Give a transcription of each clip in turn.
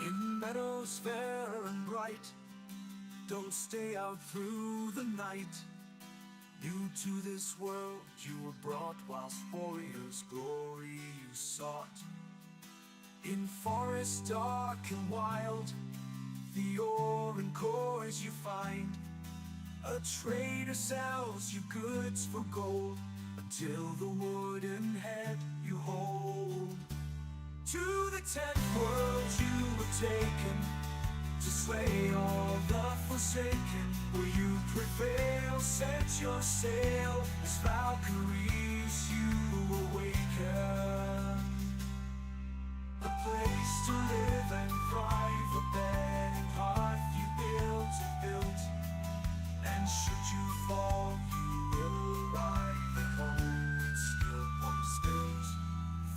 In meadows fair and bright, don't stay out through the night. New to this world you were brought, whilst warriors' glory you sought. In forests dark and wild, the ore and cores you find. A trader sells you goods for gold, until the wooden head you hold. To the 10th world you were taken, to slay all the forsaken. Will you prevail? Set your sail, as Valkyries you awaken. A place to live and thrive, a bed and hearth you built. And should you fall, you will arrive at home with skill home spilt.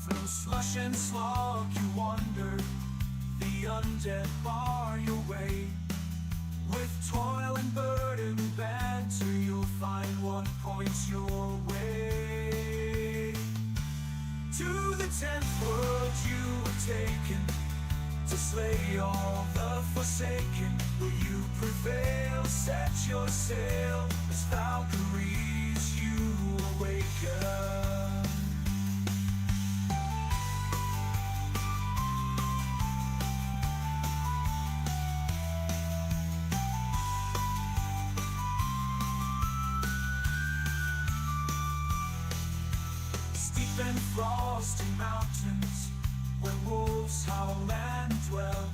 Through slush and slog you wander, the undead bar your way. With toil and burden banter, you'll find what points your way. To the 10th world you were taken, to slay all the forsaken. Will you prevail? Set your sail, as Valkyries you awaken. Steep and frosty mountains, where wolves howl and dwell.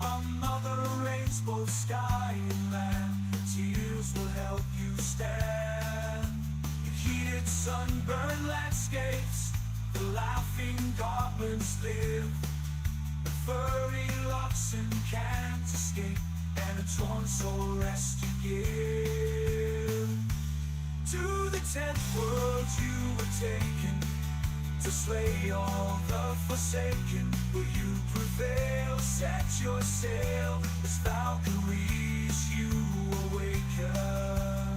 Another rains both sky and land, tears will help you stand. In heated sunburned landscapes, the laughing goblins live. The furry oxen can't escape, and a torn soul rest you give. To the 10th world you were taken, to slay all the forsaken. Will you prevail? Set your sail, as Valkyries you awaken.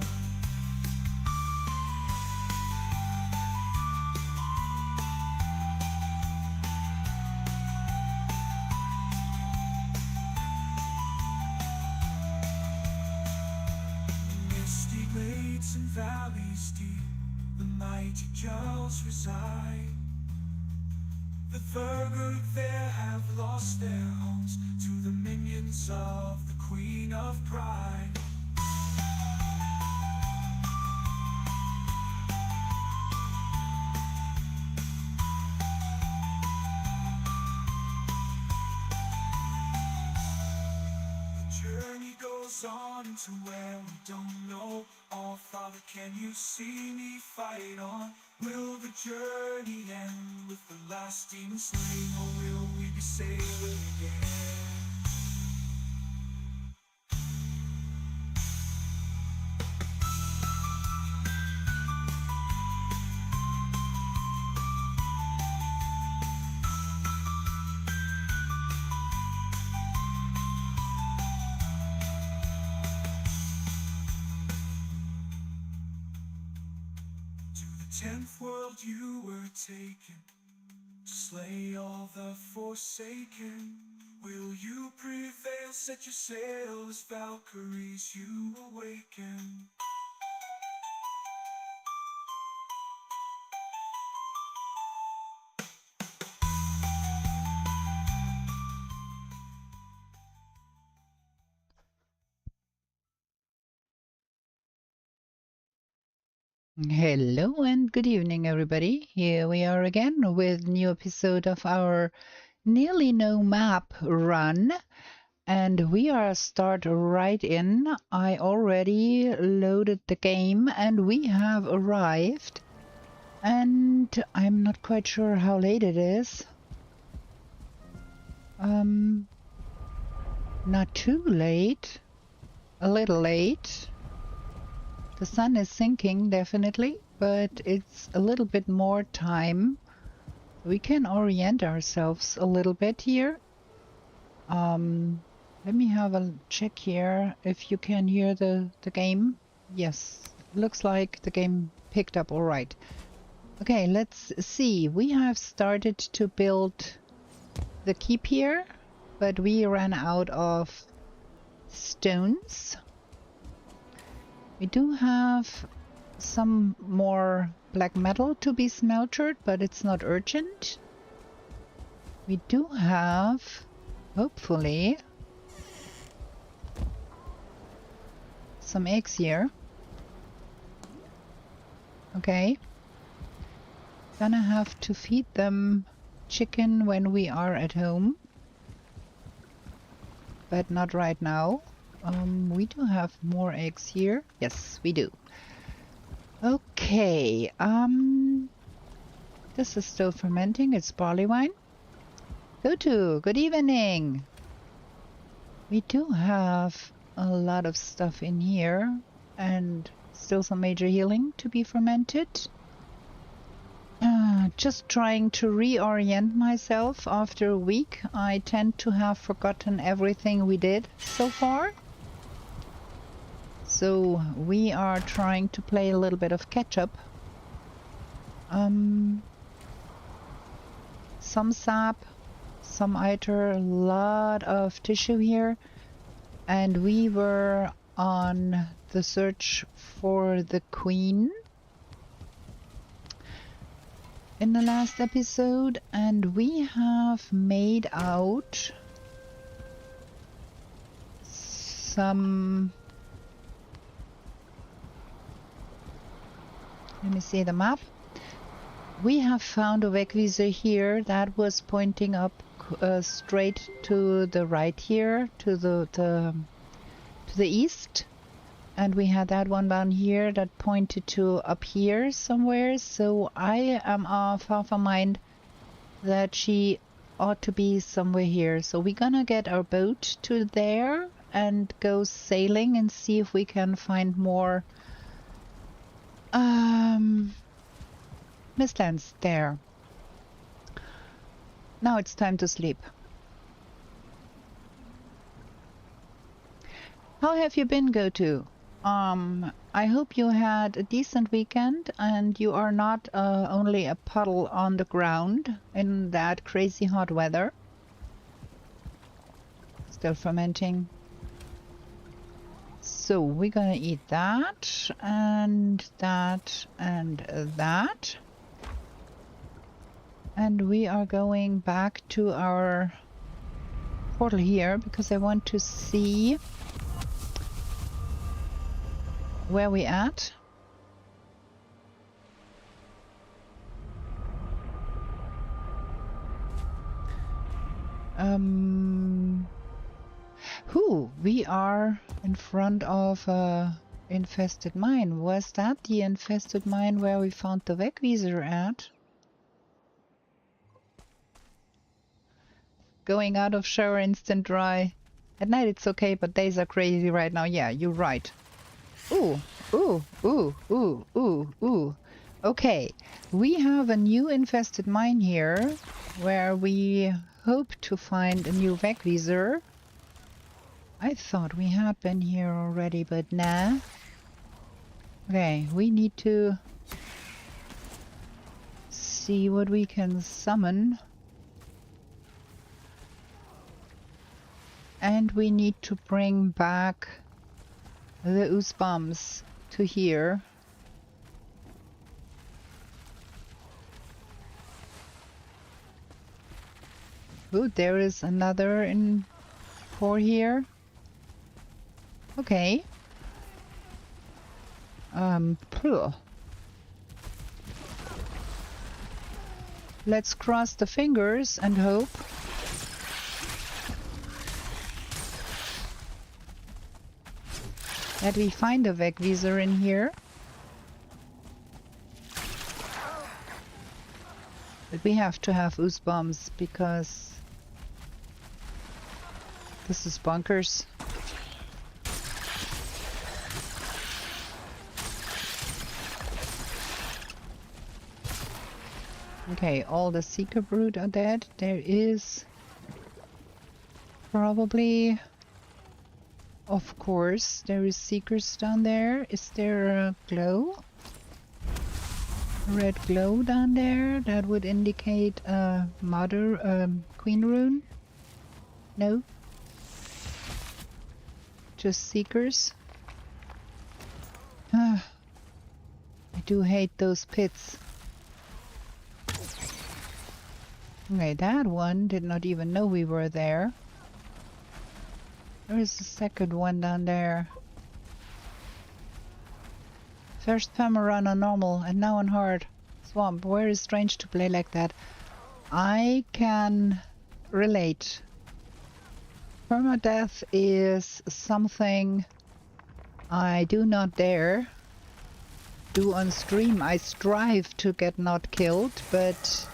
Misty glades and valleys deep, the mighty Jarls reside. The Thurgood there have lost their homes to the minions of the Queen of Pride. The journey goes on to where we don't know. Oh, Father, can you see me fight on? Will the journey end with the last demon slain, or will we be sailing again? To the 10th world you were taken, to slay all the forsaken. Will you prevail? Set your sail, as Valkyries you awaken. Hello and good evening, everybody. Here we are again with a new episode of our nearly no map run, and we are start right in. I already loaded the game and we have arrived, and I'm not quite sure how late it is. Not too late, a little late. The sun is sinking, definitely, but it's a little bit more time. We can orient ourselves a little bit here. Let me have a check here if you can hear the game. Yes, looks like the game picked up all right. Okay, let's see. We have started to build the keep here. but we ran out of stones. We do have some more black metal to be smelted, but it's not urgent. We do have, hopefully, some eggs here. Okay. Gonna have to feed them chicken when we are at home. But not right now. We do have more eggs here. Yes, we do. Okay. This is still fermenting. It's barley wine. Good evening. We do have a lot of stuff in here and still some major healing to be fermented. Just trying to reorient myself after a week. I tend to have forgotten everything we did so far. So we are trying to play a little bit of catch up. Some sap, some iter, a lot of tissue here. And we were on the search for the queen in the last episode, and we have made out some... Let me see the map. We have found a Wegweiser here that was pointing up straight to the right here, to the east. And we had that one down here that pointed to up here somewhere. So I am of a mind that she ought to be somewhere here. So we're gonna get our boat to there and go sailing and see if we can find more mistlands there. Now it's time to sleep. How have you been, GoTo? I hope you had a decent weekend and you are not only a puddle on the ground in that crazy hot weather. Still fermenting. So we're gonna eat that and that and that. And we are going back to our portal here because I want to see where we at. We are in front of a infested mine. Was that the infested mine where we found the Wegweiser at? Going out of shower instant dry. At night it's okay, but days are crazy right now. Yeah, you're right. Ooh, ooh, ooh, ooh, ooh, ooh. Okay, we have a new infested mine here where we hope to find a new Wegweiser. I thought we had been here already, but nah. Okay, we need to see what we can summon. And we need to bring back the ooze bombs to here. Ooh, there is another in 4 here. Okay. Let's cross the fingers and hope. That we find a Wegweiser in here. But we have to have ooze bombs because this is bonkers. Okay, all the seeker brood are dead. There is probably, of course, there is seekers down there. Is there a glow? Red glow down there? That would indicate a mother, queen rune. No? Just seekers? Ah, I do hate those pits. Okay, that one did not even know we were there. There is a second one down there. First perma-run on normal and now on hard. Swamp, where is strange to play like that? I can relate. Permadeath is something I do not dare do on stream. I strive to get not killed, but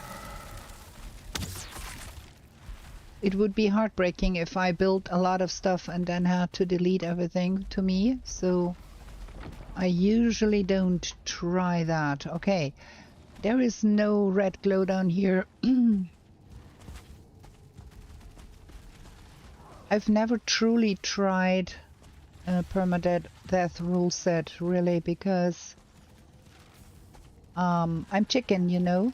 it would be heartbreaking if I built a lot of stuff and then had to delete everything to me, so I usually don't try that. Okay, there is no red glow down here. I've never truly tried a permadeath rule set, really, because I'm chicken, you know.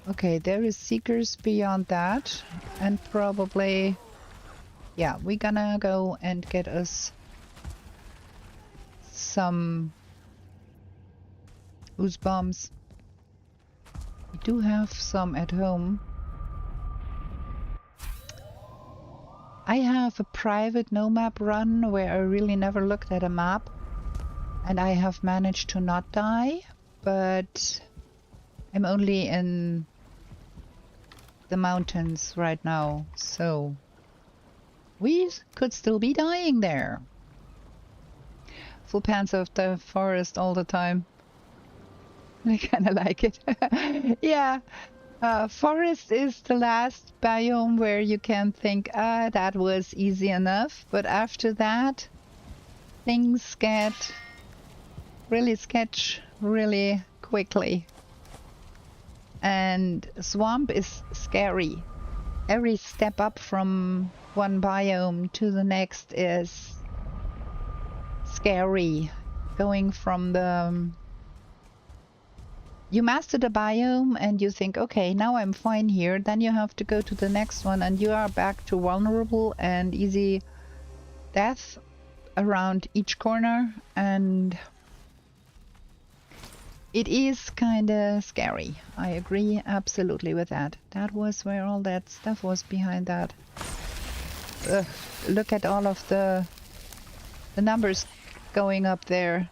Okay, there is seekers beyond that, and probably, yeah, we're gonna go and get us some ooze bombs. We do have some at home. I have a private no-map run where I really never looked at a map, and I have managed to not die, but I'm only in the mountains right now, so we could still be dying there. Full pants of the forest all the time. I kinda like it. Yeah, forest is the last biome where you can think, ah, that was easy enough, but after that things get really sketch really quickly. And swamp is scary. Every step up from one biome to the next is scary. Going from the... You master the biome and you think, okay, now I'm fine here. Then you have to go to the next one and you are back to vulnerable and easy death around each corner, and it is kinda scary. I agree absolutely with that. That was where all that stuff was behind that. Ugh, look at all of the numbers going up there.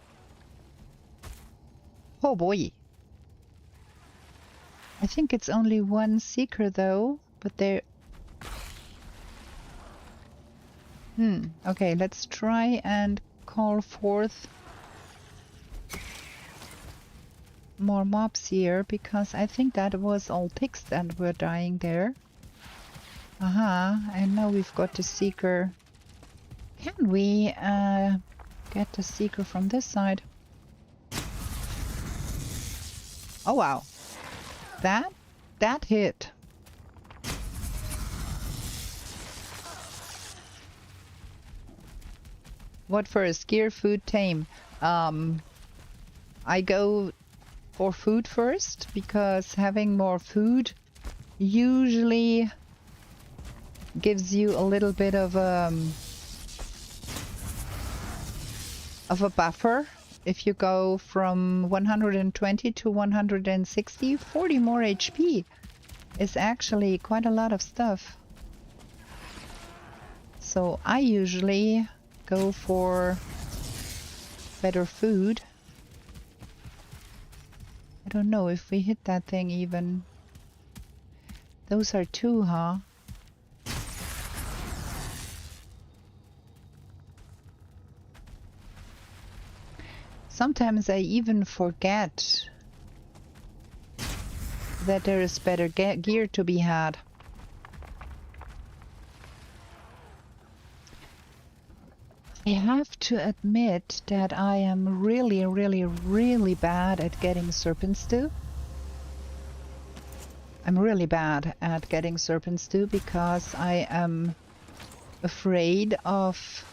Oh boy. I think it's only one seeker though, but they're... Okay, let's try and call forth more mobs here, because I think that was all ticks that were dying there. Aha, and now we've got the seeker. Can we get the seeker from this side? Oh wow. That hit. What first? Gear, food, tame. I go for food first, because having more food usually gives you a little bit of a buffer. If you go from 120 to 160, 40 more HP is actually quite a lot of stuff. So I usually go for better food. I don't know if we hit that thing even. Those are two, huh? Sometimes I even forget that there is better gear to be had. I have to admit that I am really, really, really bad at getting serpent stew. I'm really bad at getting serpent stew because I am afraid of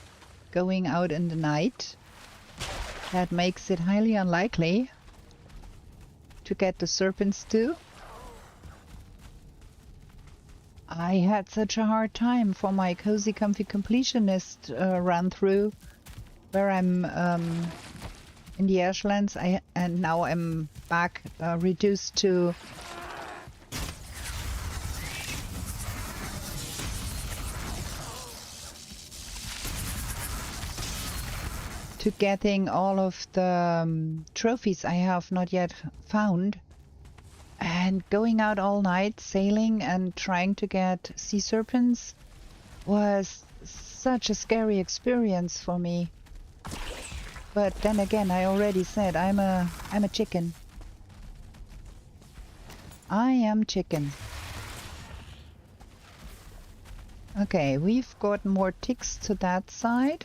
going out in the night. That makes it highly unlikely to get the serpent stew. I had such a hard time for my Cozy Comfy Completionist run through, where I'm in the Ashlands, and now I'm back reduced to getting all of the trophies I have not yet found. And going out all night sailing and trying to get sea serpents was such a scary experience for me. But then again, I already said I'm a chicken. I am chicken. Okay, we've got more ticks to that side.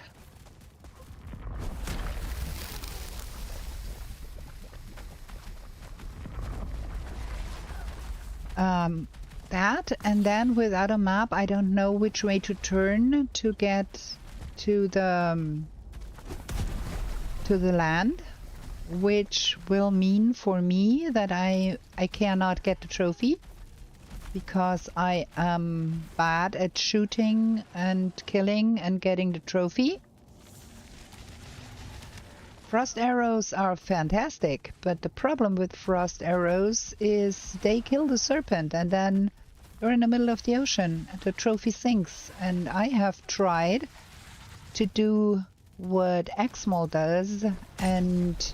That, and then without a map I don't know which way to turn to get to the land, which will mean for me that I cannot get the trophy because I am bad at shooting and killing and getting the trophy. Frost arrows are fantastic, but the problem with frost arrows is they kill the serpent and then you're in the middle of the ocean and the trophy sinks. And I have tried to do what Exmol does and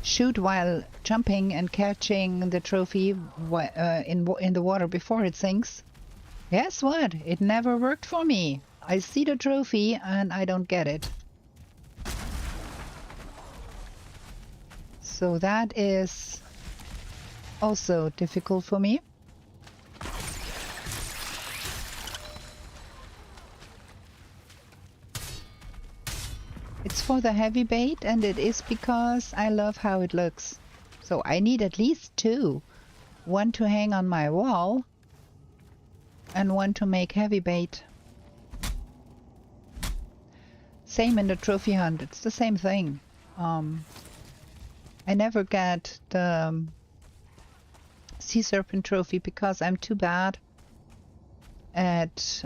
shoot while jumping and catching the trophy in the water before it sinks. Guess what? It never worked for me. I see the trophy and I don't get it. So that is also difficult for me. It's for the heavy bait, and it is because I love how it looks. So I need at least two. One to hang on my wall and one to make heavy bait. Same in the trophy hunt, it's the same thing. I never get the sea serpent trophy because I'm too bad at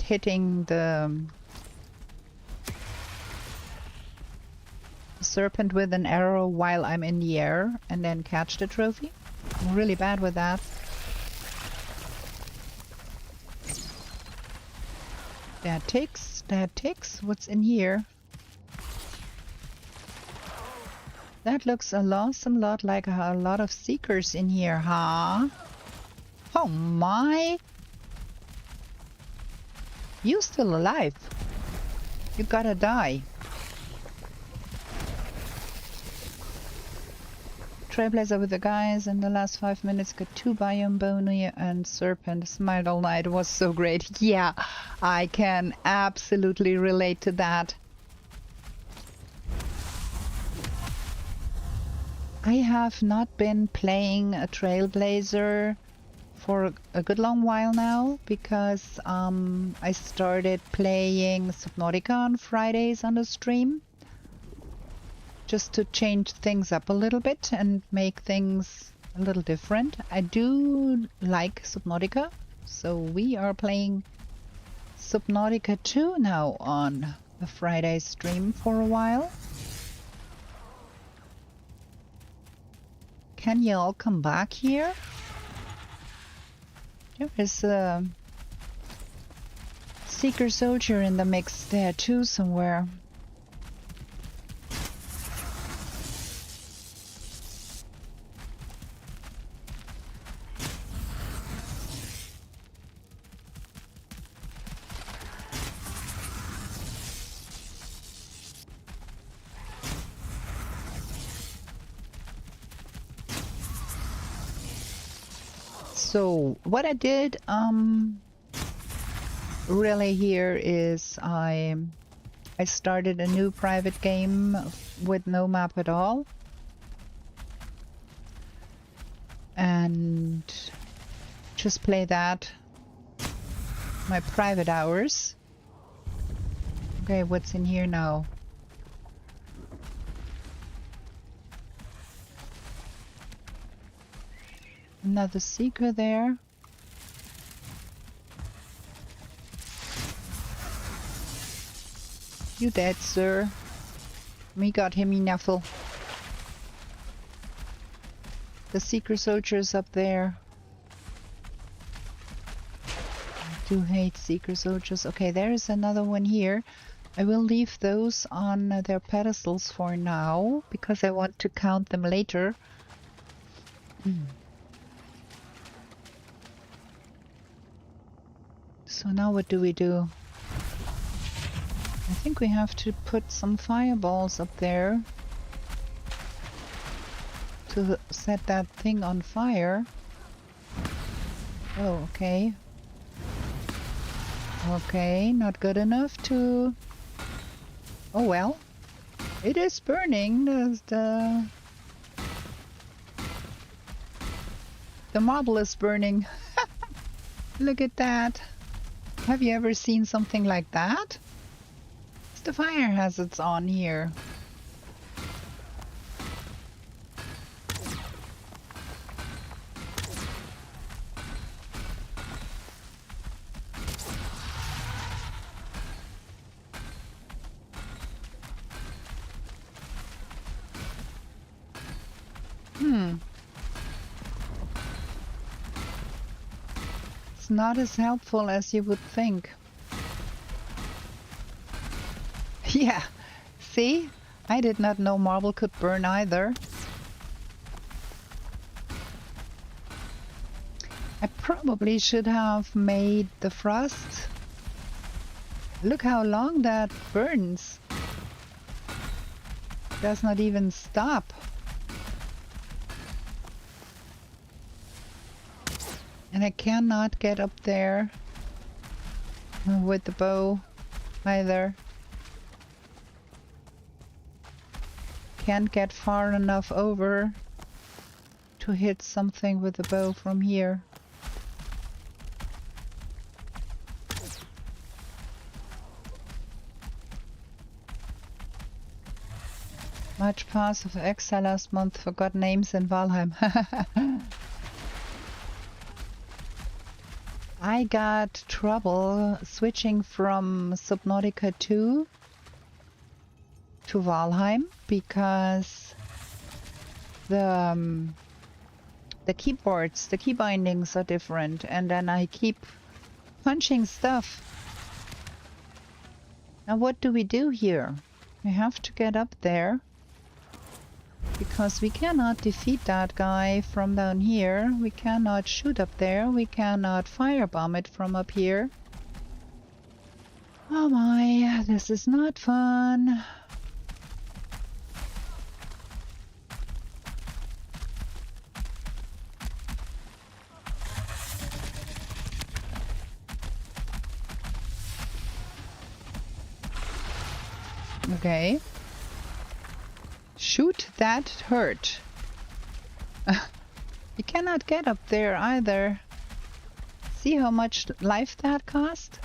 hitting the serpent with an arrow while I'm in the air and then catch the trophy. I'm really bad with that. That ticks. What's in here? That looks an awesome lot like a lot of seekers in here, huh? Oh my! You still alive? You gotta die. Trailblazer with the guys in the last 5 minutes got 2 biome bony and serpent. Smiled all night. It was so great. Yeah, I can absolutely relate to that. I have not been playing a Trailblazer for a good long while now because I started playing Subnautica on Fridays on the stream. Just to change things up a little bit and make things a little different. I do like Subnautica, so we are playing Subnautica 2 now on the Friday stream for a while. Can you all come back here? There is a Seeker Soldier in the mix there too somewhere. So what I did really here is I started a new private game with no map at all, and just play that my private hours. Okay, what's in here now? Another seeker there. You dead, sir. Me got him enough. The seeker soldiers up there. I do hate seeker soldiers. Okay, there is another one here. I will leave those on their pedestals for now, because I want to count them later. So now what do we do? I think we have to put some fireballs up there to set that thing on fire. Oh, okay. Okay, not good enough to... Oh well. It is burning. The marble is burning. Look at that. Have you ever seen something like that? It's the fire hazards on here. It's not as helpful as you would think. Yeah, see? I did not know marble could burn either. I probably should have made the frost. Look how long that burns. Does not even stop. And I cannot get up there with the bow either. Can't get far enough over to hit something with the bow from here. Much Pass of Exile last month, forgot names in Valheim. I got trouble switching from Subnautica 2 to Valheim because the keyboards, the key bindings are different, and then I keep punching stuff. Now what do we do here? We have to get up there because we cannot defeat that guy from down here. We cannot shoot up there. We cannot firebomb it from up here. Oh my, this is not fun. Okay. Shoot that hurt. You cannot get up there either. See how much life that cost?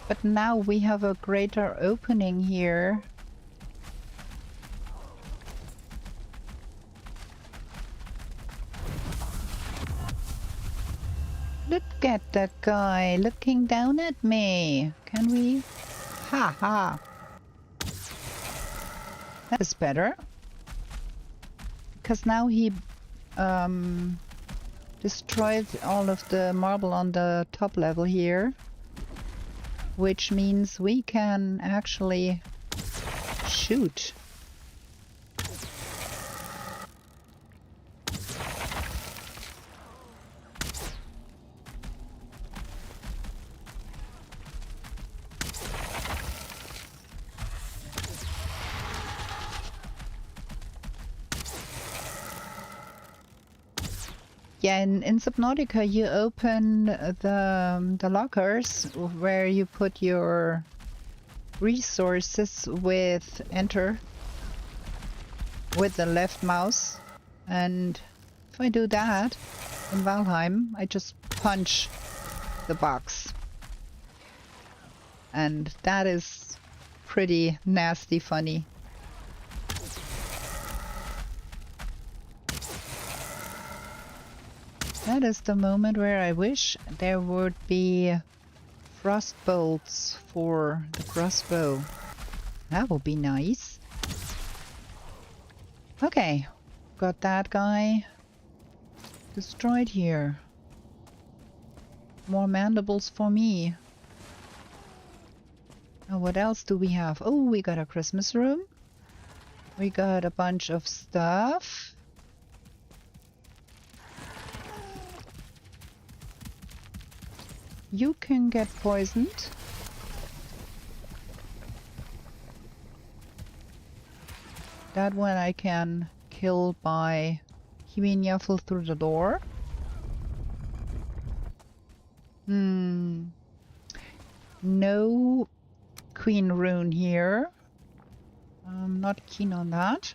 But now we have a greater opening here. Look at that guy looking down at me. Can we? Ha ha. That is better. Because now he destroyed all of the marble on the top level here. Which means we can actually shoot. Yeah, in Subnautica you open the lockers where you put your resources with enter with the left mouse, and if I do that in Valheim I just punch the box, and that is pretty nasty funny. That is the moment where I wish there would be frost bolts for the crossbow. That would be nice. Okay, got that guy destroyed here. More mandibles for me. Now what else do we have? Oh, we got a Christmas room. We got a bunch of stuff. You can get poisoned. That one I can kill by Human Yaffle through the door. No Queen Rune here. I'm not keen on that.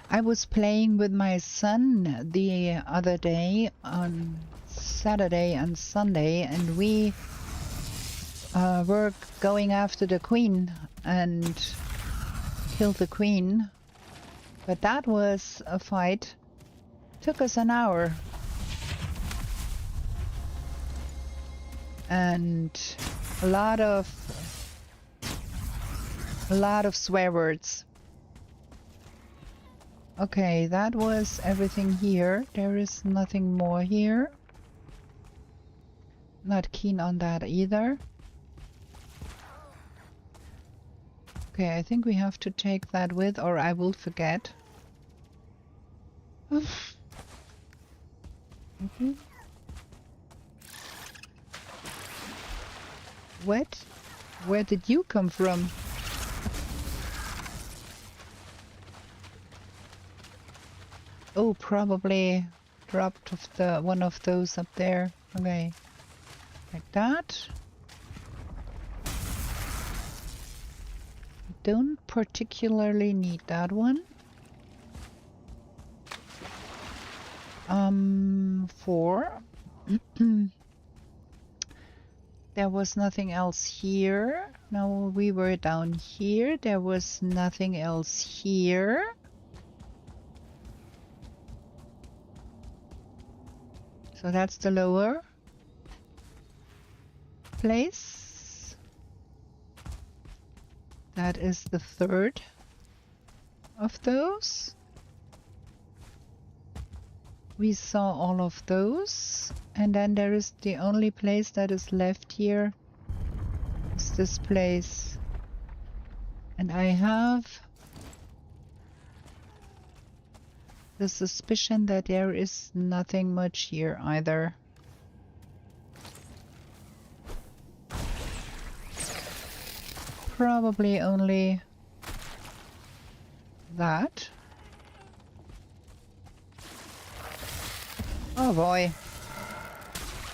I was playing with my son the other day on Saturday and Sunday, and we were going after the queen and killed the queen. But that was a fight. Took us an hour. And a lot of swear words. Okay, that was everything here. There is nothing more here. Not keen on that either. Okay, I think we have to take that with, or I will forget. What? Where did you come from? Oh, probably dropped off the one of those up there. Okay, like that. Don't particularly need that one. 4. There was nothing else here. No, we were down here. There was nothing else here. So that's the lower place. That is the third of those. We saw all of those. And then there is the only place that is left here. Is this place. And I have the suspicion that there is nothing much here either. Probably only that. Oh boy.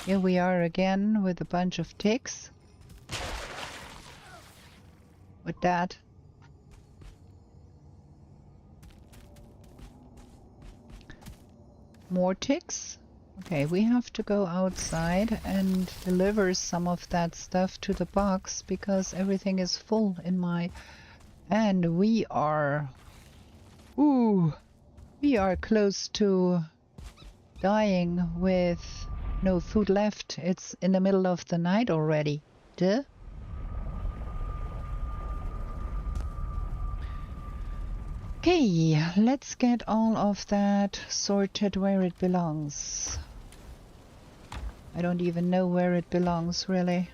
Here we are again with a bunch of ticks. With that. More ticks. Okay, we have to go outside and deliver some of that stuff to the box because everything is full in my... And we are... Ooh! We are close to dying with no food left. It's in the middle of the night already. Duh. Okay, let's get all of that sorted where it belongs. I don't even know where it belongs, really.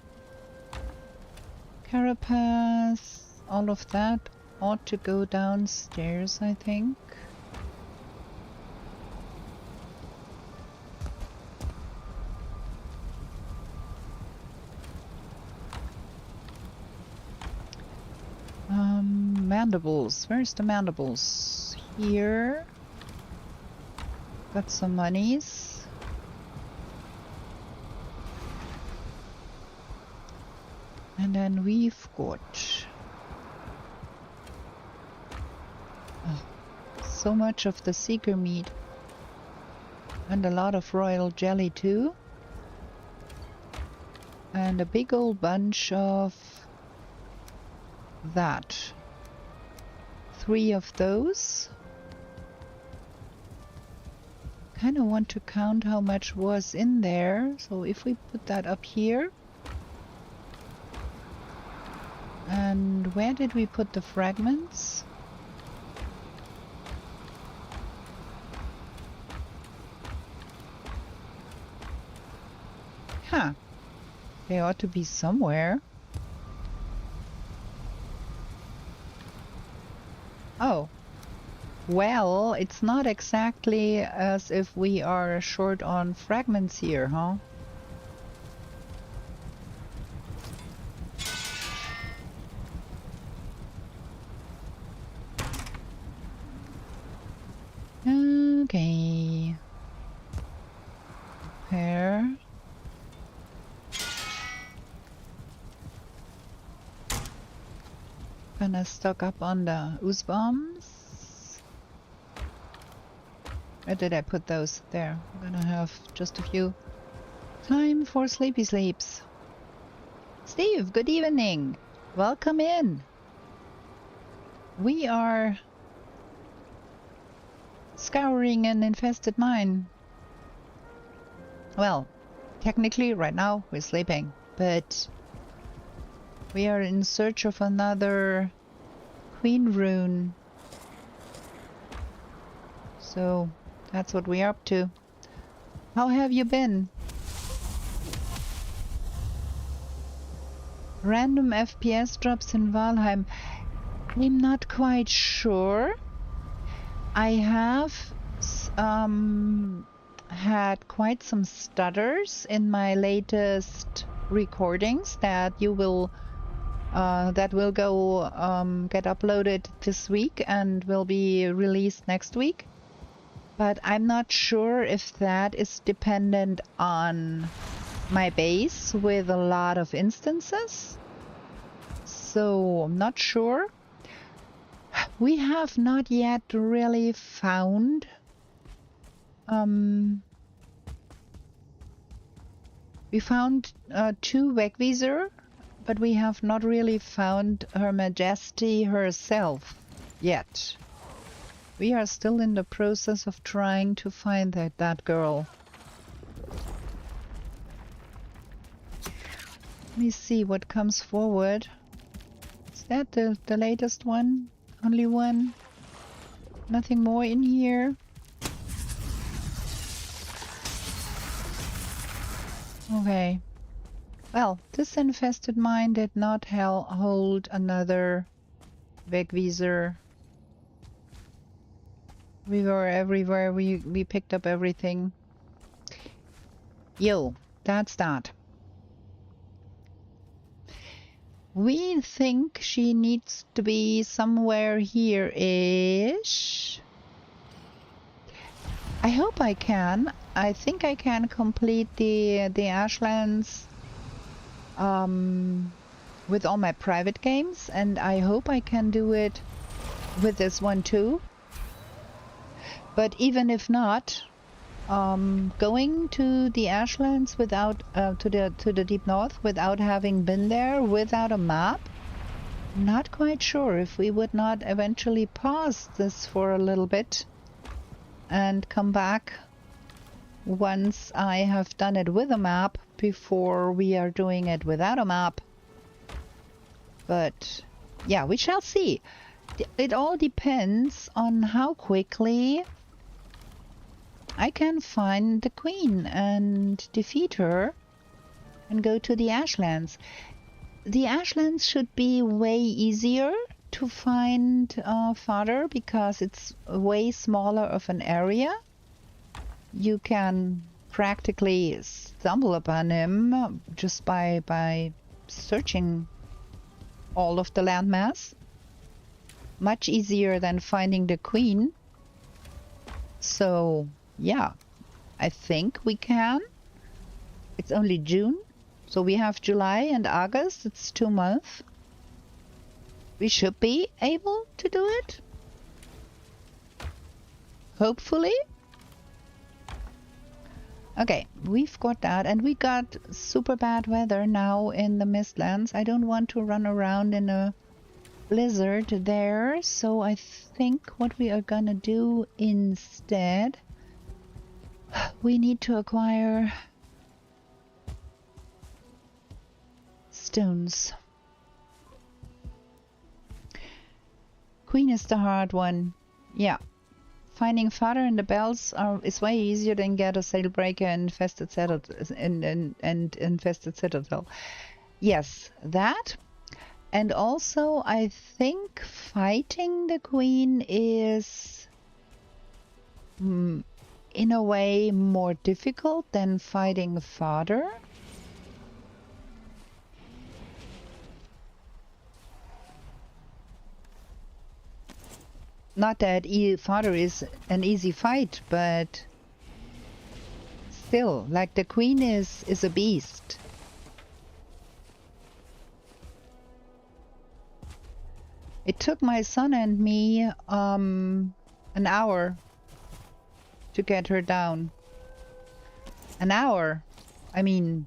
Carapace, all of that ought to go downstairs, I think. Mandibles. Where's the mandibles? Here. Got some monies. And then we've got so much of the seeker meat. And a lot of royal jelly too. And a big old bunch of that. 3 of those. kind of want to count how much was in there. So if we put that up here. And where did we put the fragments? Huh. They ought to be somewhere. Oh. Well, it's not exactly as if we are short on fragments here, huh? Okay. Repair. Gonna stock up on the ooze bombs. Where did I put those? There. I'm gonna have just a few. Time for sleepy sleeps. Steve, good evening. Welcome in. We are scouring an infested mine. Well, technically right now we're sleeping, but we are in search of another queen rune. So that's what we're up to. How have you been? Random FPS drops in Valheim. I'm not quite sure. I have had quite some stutters in my latest recordings that you will get uploaded this week and will be released next week. But I'm not sure if that is dependent on my base with a lot of instances. So I'm not sure. We have not yet really found we found 2 Wegweiser, but we have not really found Her Majesty herself yet. We are still in the process of trying to find that girl. Let me see what comes forward. Is that the latest one? Only one? Nothing more in here? Okay. Well, this infested mine did not hold another Wegweiser. We were everywhere. We picked up everything. Yo, that's that. We think she needs to be somewhere here-ish. I hope I can. I think I can complete the Ashlands with all my private games, and I hope I can do it with this one too. But even if not, going to the Ashlands without to the deep north without having been there, without a map, not quite sure if we would not eventually pause this for a little bit and come back once I have done it with a map before we are doing it without a map. But yeah, we shall see. It all depends on how quickly I can find the queen and defeat her and go to the Ashlands. The Ashlands should be way easier to find Father because it's way smaller of an area. You can practically stumble upon him just by searching all of the landmass. Much easier than finding the queen. So yeah, I think we can. It's only June, so we have July and August. It's 2 months. We should be able to do it. Hopefully. Okay, we've got that, and we got super bad weather now in the Mistlands. I don't want to run around in a blizzard there, so I think what we are gonna do instead We need to acquire stones. Queen is the hard one. Yeah. Finding fodder in the bells is way easier than get a sail breaker and infested citadel. Yes, that. And also, I think fighting the queen is in a way more difficult than fighting fodder. Not that fodder is an easy fight, but still, like the queen is a beast. It took my son and me an hour to get her down. An hour. I mean,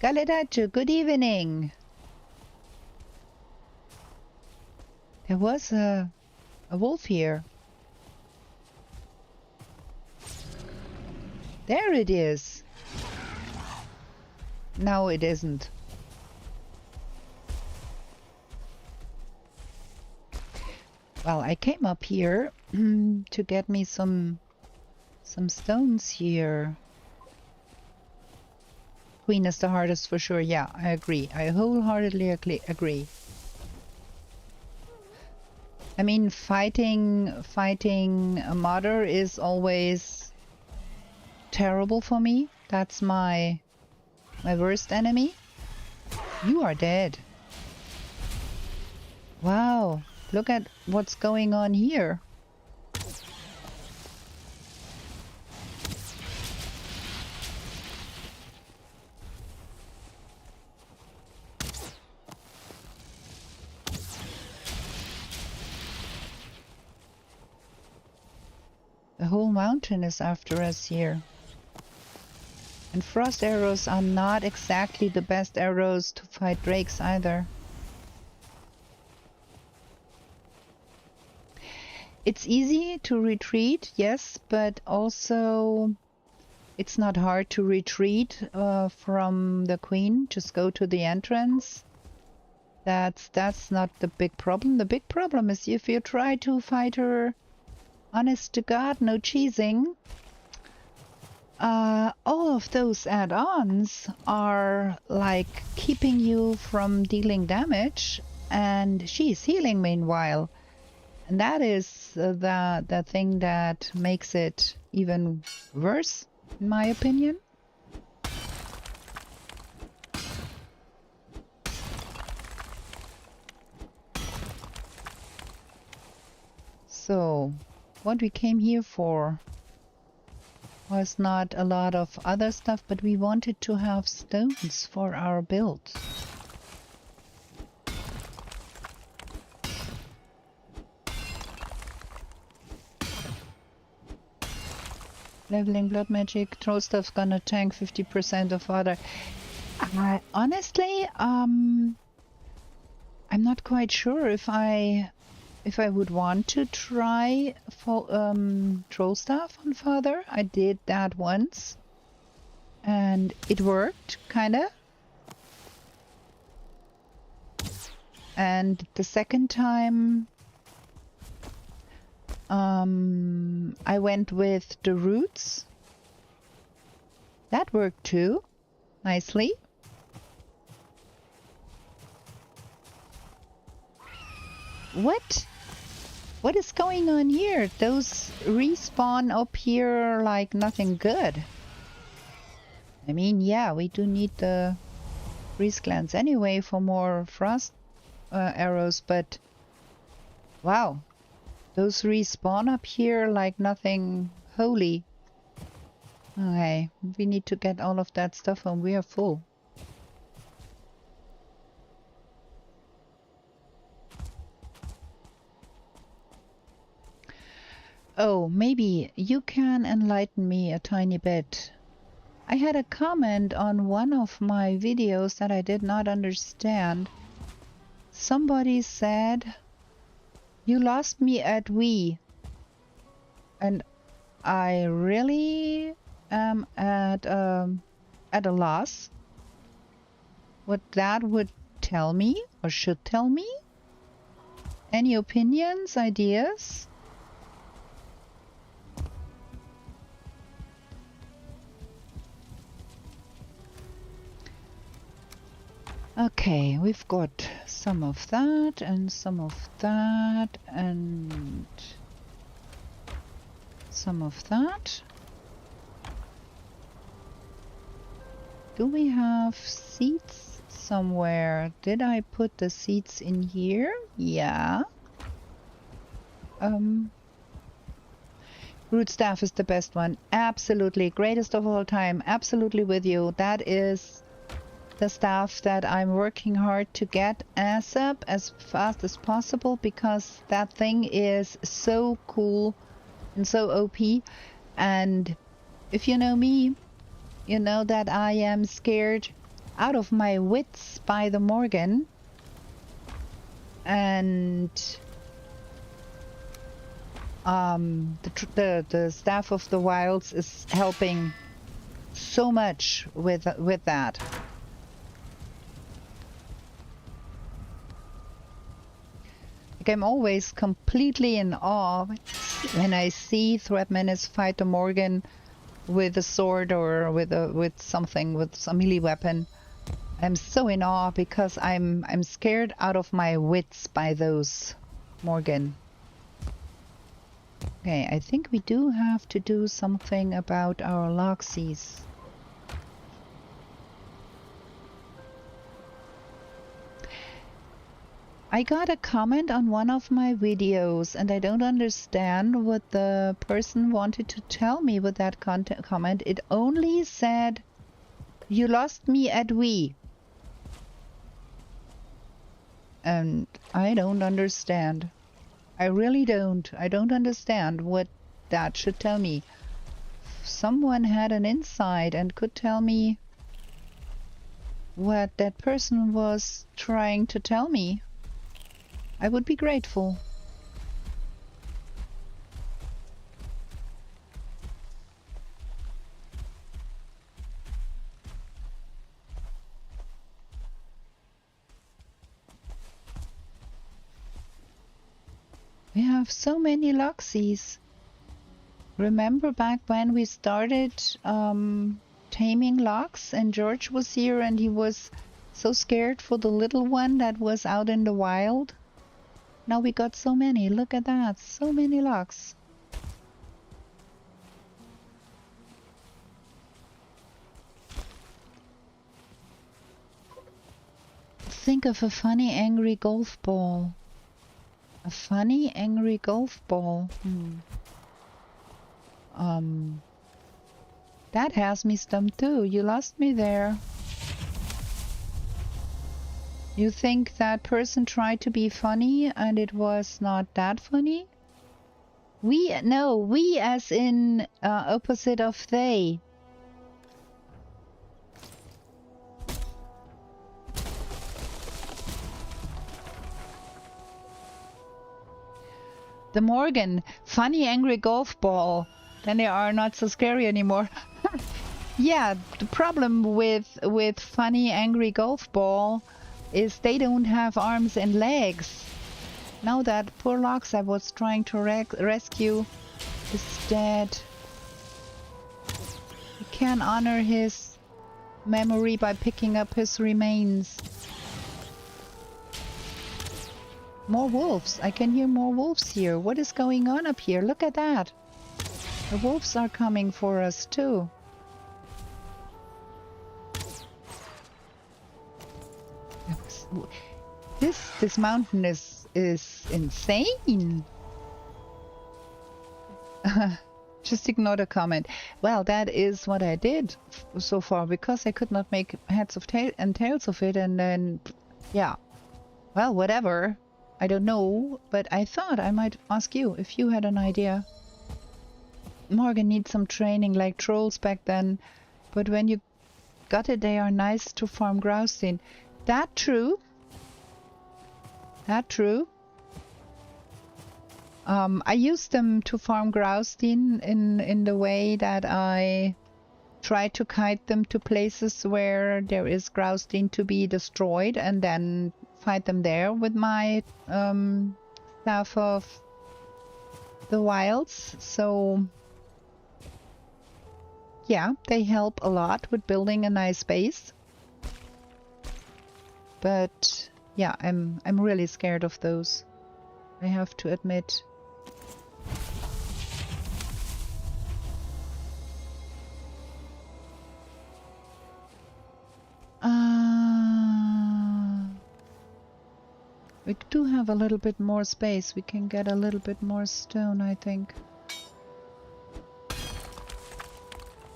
Galedacho, good evening. There was a wolf here. There it is. No, it isn't. Well, I came up here to get me some stones here. Queen is the hardest for sure. Yeah, I agree. I wholeheartedly agree. I mean, fighting a mother is always terrible for me. That's my worst enemy. You are dead. Wow, look at what's going on here. The whole mountain is after us here. And frost arrows are not exactly the best arrows to fight drakes either. It's easy to retreat, yes, but also it's not hard to retreat from the queen. Just go to the entrance. That's not the big problem. The big problem is if you try to fight her, honest to God, no cheesing. All of those add-ons are like keeping you from dealing damage, and she's healing meanwhile. And that is the thing that makes it even worse, in my opinion. So, what we came here for was not a lot of other stuff, but we wanted to have stones for our build. Leveling blood magic, throw stuff's gonna tank 50% of other. Honestly, I'm not quite sure if I would want to try for troll stuff on Father. I did that once and it worked, kinda. And the second time I went with the roots. That worked too, nicely. What? What is going on here? Those respawn up here like nothing good. I mean, yeah, we do need the freeze glands anyway for more frost arrows, but wow. Those respawn up here like nothing holy. Okay, we need to get all of that stuff and we are full. Oh, maybe you can enlighten me a tiny bit. I had a comment on one of my videos that I did not understand. Somebody said, "You lost me at we." And I really am at a loss what that would tell me or should tell me. Any opinions, ideas? Okay, we've got some of that and some of that and some of that. Do we have seeds somewhere? Did I put the seeds in here? Yeah. Root staff is the best one. Absolutely. Greatest of all time. Absolutely with you. That is the staff that I'm working hard to get ASAP as fast as possible because that thing is so cool and so OP. And if you know me, you know that I am scared out of my wits by the Morgan. And the staff of the wilds is helping so much with that. Like I'm always completely in awe when I see Threat Menace fight the Morgan with a sword or with something, with some melee weapon. I'm so in awe because I'm scared out of my wits by those Morgan. Okay, I think we do have to do something about our Loxies. I got a comment on one of my videos and I don't understand what the person wanted to tell me with that comment. It only said, "You lost me at we." And I don't understand. I really don't. I don't understand what that should tell me. If someone had an insight and could tell me what that person was trying to tell me, I would be grateful. We have so many Loxies. Remember back when we started taming Lox and George was here and he was so scared for the little one that was out in the wild? Now we got so many. Look at that. So many Lox. Think of a funny angry golf ball. A funny angry golf ball. That has me stumped too. You lost me there. You think that person tried to be funny and it was not that funny? We as in opposite of they. The Morgan, funny angry golf ball. Then they are not so scary anymore. Yeah, the problem with funny angry golf ball is they don't have arms and legs. Now that poor Lox I was trying to rescue is dead. We can honor his memory by picking up his remains. More wolves. I can hear more wolves here. What is going on up here? Look at that. The wolves are coming for us too. This mountain is insane. Just ignore the comment. Well, that is what I did so far because I could not make heads of and tails of it, and then yeah. Well, whatever. I don't know, but I thought I might ask you if you had an idea. Morgan needs some training like trolls back then, but when you got it, they are nice to farm grouse in. That true. That true. I use them to farm Graustein in the way that I try to kite them to places where there is Graustein to be destroyed and then fight them there with my Staff of the Wilds. So yeah, they help a lot with building a nice base. But yeah, I'm really scared of those, I have to admit. We do have a little bit more space. We can get a little bit more stone, I think.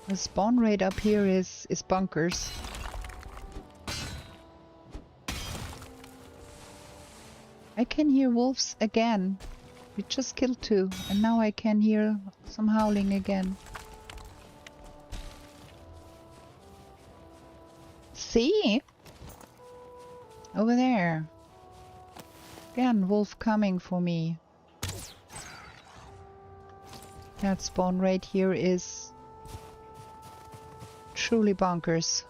The spawn rate up here is bonkers. I can hear wolves again. We just killed 2, and now I can hear some howling again. See? Over there. Again, wolf coming for me. That spawn rate here is truly bonkers.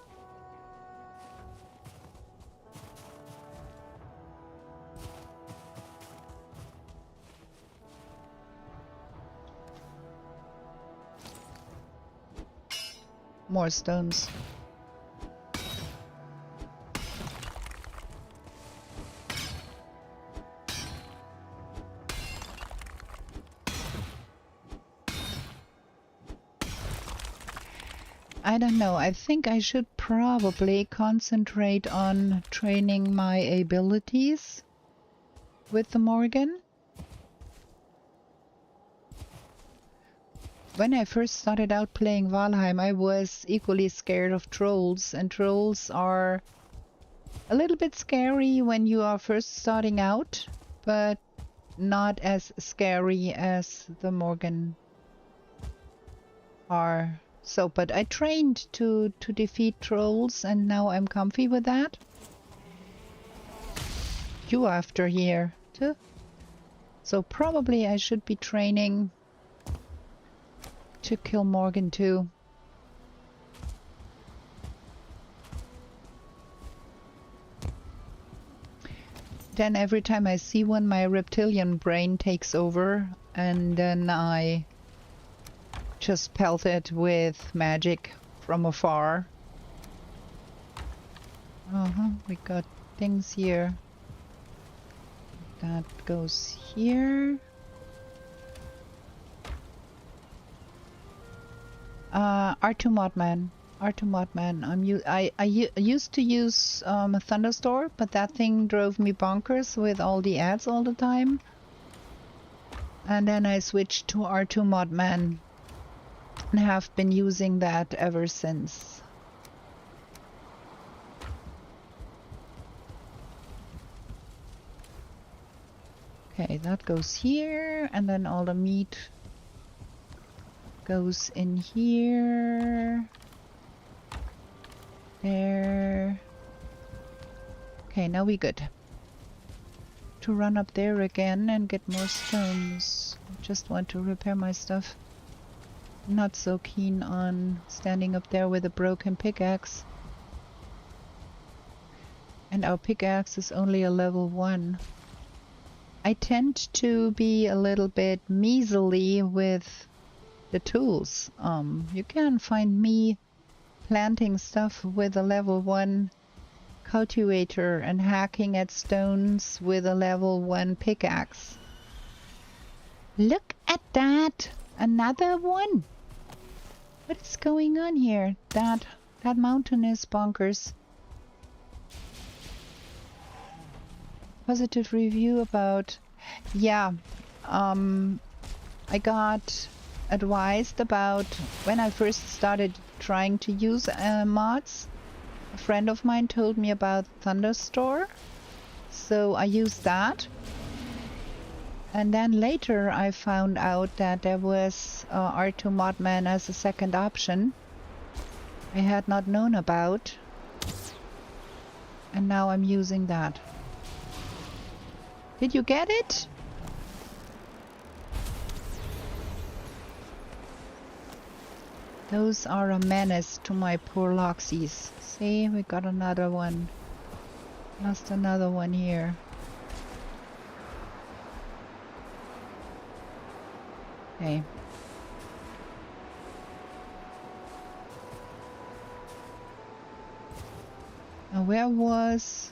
More stones. I don't know. I think I should probably concentrate on training my abilities with the Morgan. When I first started out playing Valheim, I was equally scared of trolls, and trolls are a little bit scary when you are first starting out, but not as scary as the Morgan are. So, but I trained to defeat trolls, and now I'm comfy with that. You after here too. So probably I should be training to kill Morgan too. Then every time I see one, my reptilian brain takes over, and then I just pelt it with magic from afar. We got things here. That goes here. R2 Modman. R2 Modman. I used to use Thunderstorm, but that thing drove me bonkers with all the ads all the time. And then I switched to R2 Modman and have been using that ever since. Okay, that goes here, and then all the meat goes in here. There. Okay, now we good. To run up there again and get more stones. Just want to repair my stuff. Not so keen on standing up there with a broken pickaxe. And our pickaxe is only a level 1. I tend to be a little bit measly with the tools. You can find me planting stuff with a level 1 cultivator and hacking at stones with a level 1 pickaxe. Look at that! Another one! What is going on here? That mountain is bonkers. Positive review about... Yeah, I got advised about when I first started trying to use mods. A friend of mine told me about Thunderstorm, so I used that. And then later I found out that there was R2 Modman as a second option I had not known about. And now I'm using that. Did you get it? Those are a menace to my poor Loxies. See, we got another one. Just another one here. Okay. Now where was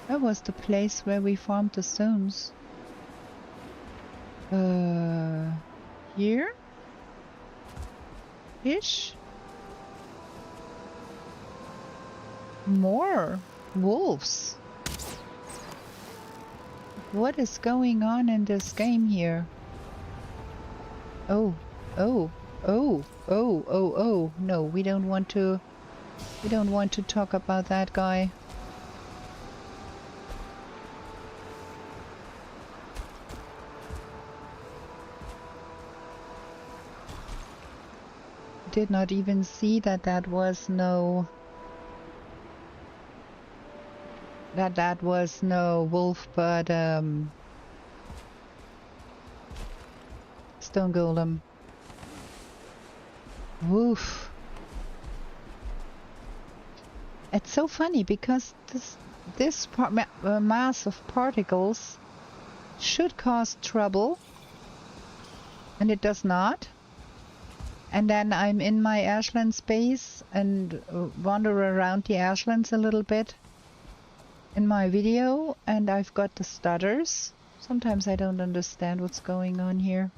the place where we farmed the stones? Here? Ish? More wolves. What is going on in this game here? Oh, oh, oh, oh, oh, oh. No, we don't want to talk about that guy. Did not even see that that was no wolf, but stone golem. Woof. It's so funny because this mass of particles should cause trouble, and it does not. And then I'm in my ashland space and wander around the ashlands a little bit in my video, and I've got the stutters. Sometimes I don't understand what's going on here.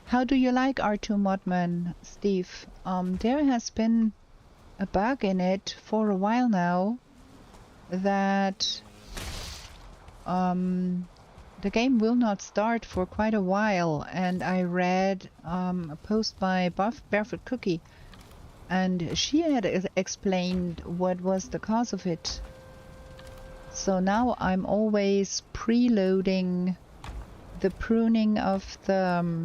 How do you like R2 Modman, Steve? There has been a bug in it for a while now that the game will not start for quite a while, and I read a post by Barefoot Cookie, and she had explained what was the cause of it. So now I'm always preloading the pruning of the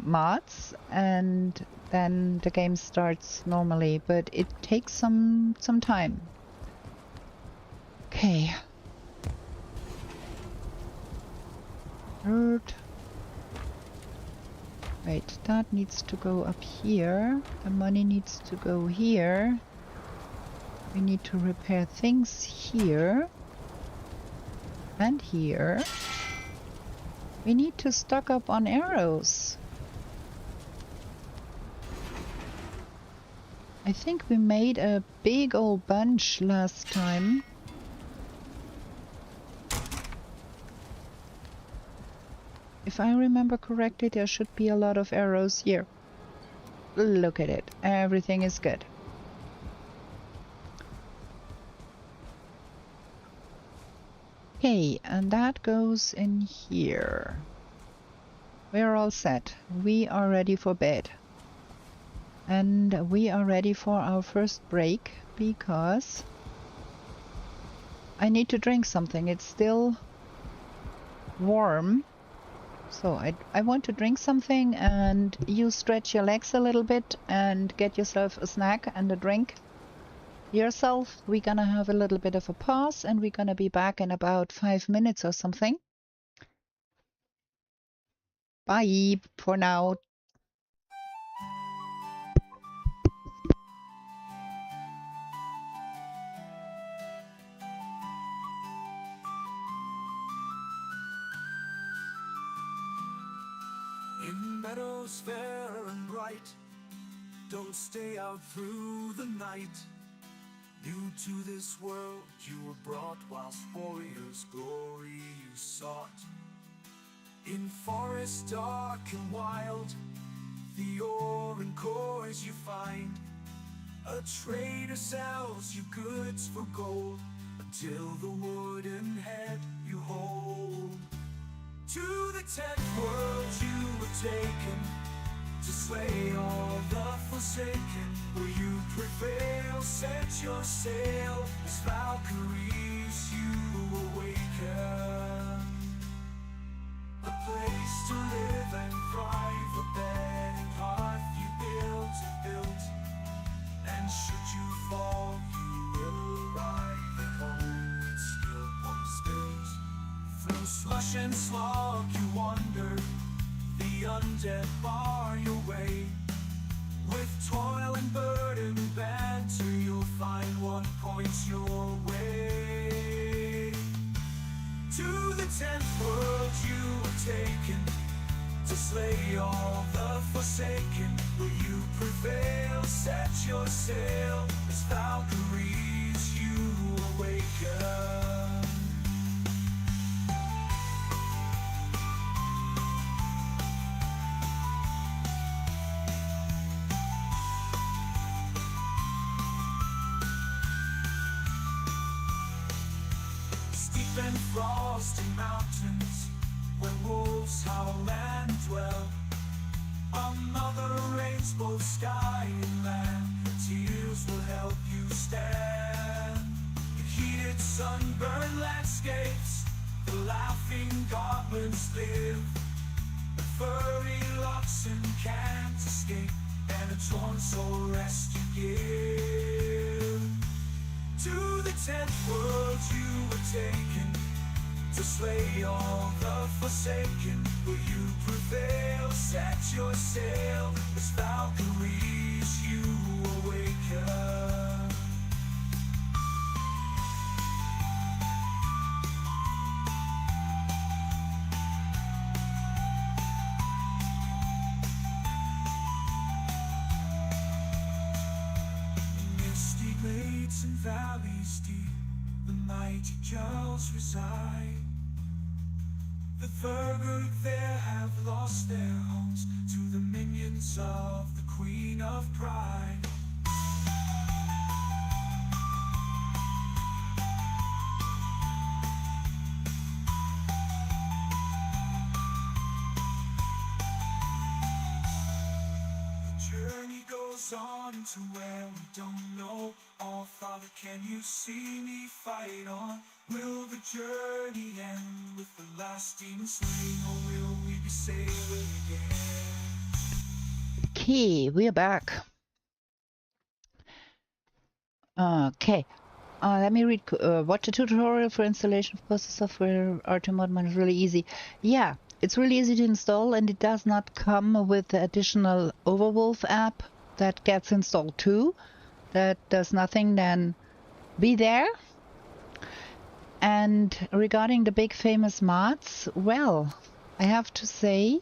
mods, and then the game starts normally, but it takes some time. Okay. Wait, that needs to go up here. The money needs to go here. We need to repair things here. And here. We need to stock up on arrows. I think we made a big old bunch last time. If I remember correctly, there should be a lot of arrows here. Look at it. Everything is good. Okay, and that goes in here. We're all set. We are ready for bed. And we are ready for our first break because I need to drink something. It's still warm. So I want to drink something, and you stretch your legs a little bit and get yourself a snack and a drink yourself. We're gonna have a little bit of a pause, and we're gonna be back in about 5 minutes or something. Bye for now. In meadows fair and bright, don't stay out through the night. New to this world you were brought, whilst warriors' glory you sought. In forests dark and wild, the ore and cores you find. A trader sells you goods for gold, until the wooden head you hold. To the 10th world you were taken, to slay all the forsaken. Will you prevail? Set your sail, as Valkyries you awaken. A place to live and thrive, a bed and hearth you built, and should you fall, you ancient slog you wander, the undead bar your way. With toil and burden banter, you'll find what points your way. To the 10th world you were taken, to slay all the forsaken. Will you prevail? Set your sail, as Valkyries you awaken. Steep and frosty mountains, where wolves howl and dwell. Another rains both sky and land, tears will help you stand. In heated sunburned landscapes, the laughing goblins live. The furry oxen can't escape, and a torn soul rest you give. To the 10th world you were taken, to slay all the forsaken. Will you prevail? Set your sail, as Valkyries you awaken. Misty glades and valleys deep, the mighty Jarls reside. The Thurgood there have lost their homes to the minions of the Queen of Pride. The journey goes on to where we don't know. Oh, Father, can you see me fight on? Will the journey end with the last demon slain, or will we be sailing again? Okay, we're back. Okay, let me read. Watch a tutorial for installation of poster software. RTMod is really easy. Yeah, it's really easy to install, and it does not come with the additional Overwolf app that gets installed too. That does nothing than be there. And regarding the big famous mods, well, I have to say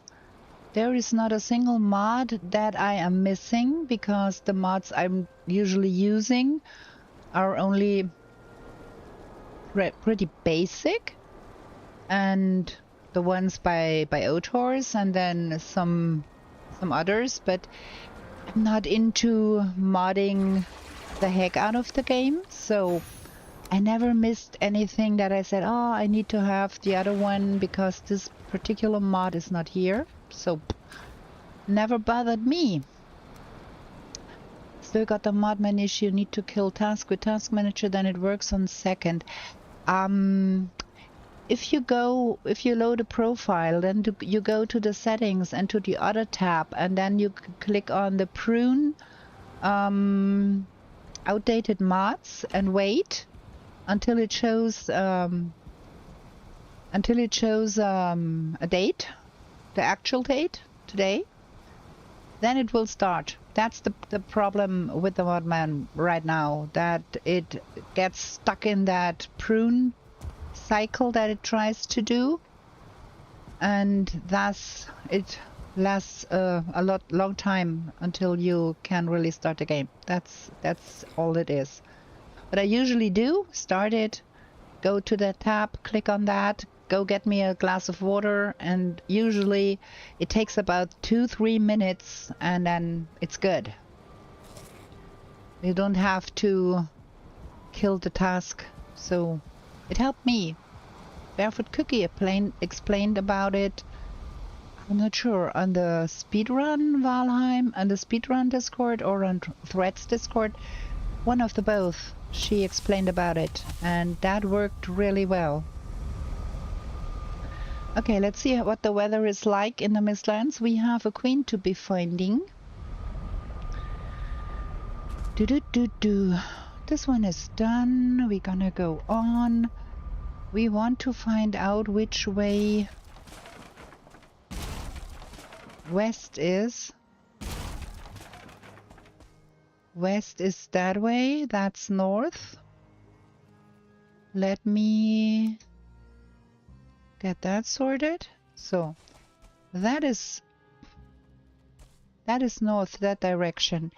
there is not a single mod that I am missing, because the mods I'm usually using are only pretty basic, and the ones by Otors, and then some others, but I'm not into modding the heck out of the game, so I never missed anything that I said, oh, I need to have the other one because this particular mod is not here. So never bothered me. Still got the mod menu issue. You need to kill task with task manager, then it works on second. If you load a profile, then you go to the settings and to the other tab, and then you click on the prune outdated mods and wait until it shows a date, the actual date, today. Then it will start. That's the problem with the Modman right now, that it gets stuck in that prune cycle that it tries to do, and thus it lasts a long time until you can really start the game. That's all it is. What I usually do, start it, go to the tab, click on that, go get me a glass of water, and usually it takes about 2-3 minutes, and then it's good. You don't have to kill the task, so it helped me. Barefoot Cookie explained about it, I'm not sure, on the speedrun Valheim, on the speedrun Discord, or on Threads Discord. One of the both. She explained about it, and that worked really well. Okay, let's see what the weather is like in the Mistlands. We have a queen to be finding. This one is done. We're gonna go on. We want to find out which way west is. West is that way, that's north. Let me get that sorted. So that is north, that direction.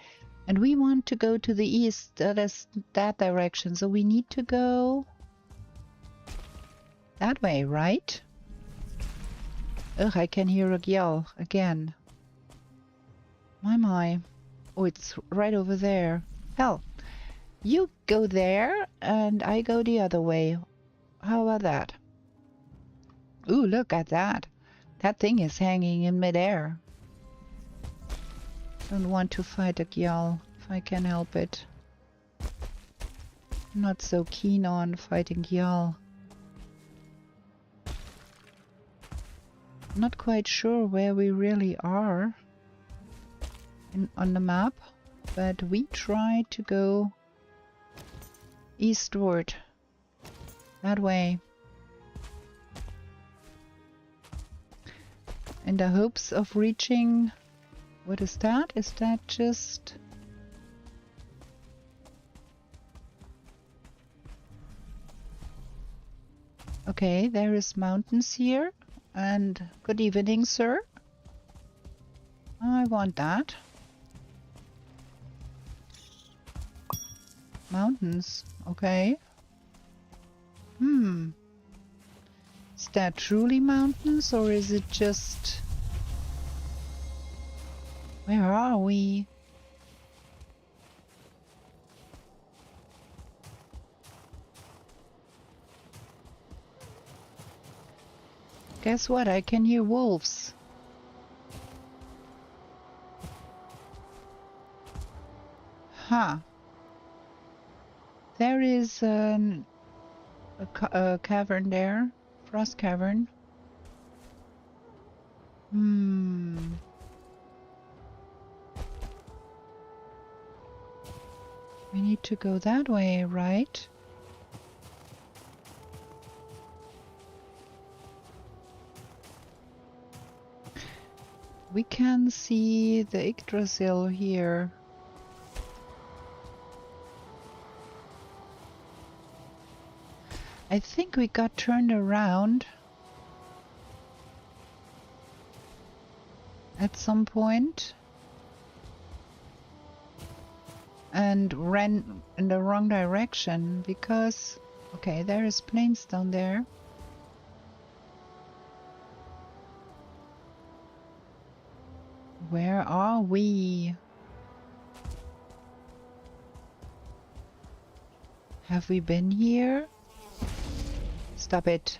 And we want to go to the east, that is that direction. So we need to go that way, right? Ugh, I can hear a yell again. My. Oh, it's right over there. Hell, you go there and I go the other way. How about that? Ooh, look at that. That thing is hanging in midair. Don't want to fight a gyal if I can help it. Not so keen on fighting gyal. Not quite sure where we really are on the map, but we try to go eastward. That way. In the hopes of reaching... What is that? Is that just... Okay, there is mountains here. And good evening, sir. I want that. Mountains, okay. Is that truly mountains or is it just... Where are we? Guess what? I can hear wolves. Huh. There is a cavern there. Frost cavern. We need to go that way, right? We can see the Yggdrasil here. I think we got turned around at some point and ran in the wrong direction because, okay, there is plains down there. Where are we? Have we been here? Stop it.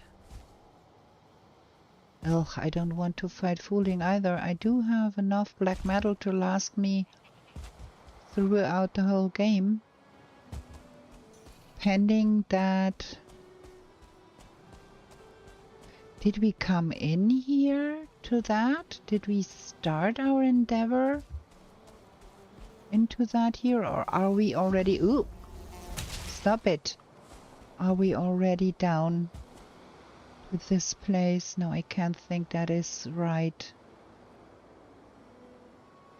Ugh, I don't want to fight fooling either. I do have enough black metal to last me throughout the whole game. Pending that... Did we come in here to that? Did we start our endeavor into that here? Or are we already... Ooh! Stop it! Are we already down with this place? No, I can't think that is right.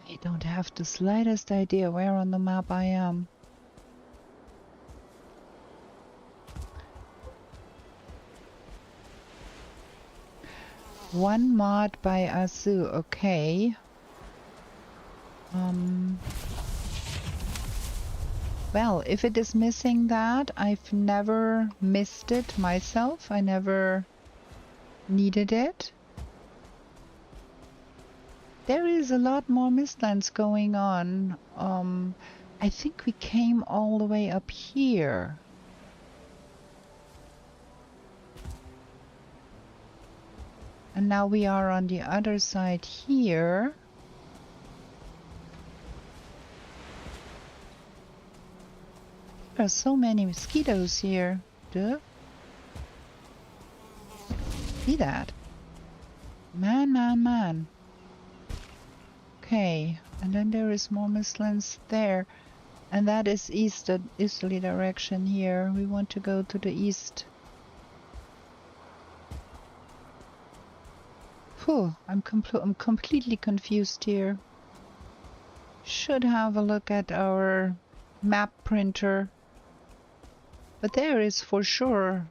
I don't have the slightest idea where on the map I am. One mod by Azu, okay. Well, if it is missing that, I've never missed it myself. I never needed it. There is a lot more Mistlands going on. I think we came all the way up here. And now we are on the other side here. There are so many mosquitoes here. Duh. See that? Man. Okay, and then there is more Mistlands there. And that is easterly direction here. We want to go to the east. Oh, I'm completely confused here. Should have a look at our map printer. But there is for sure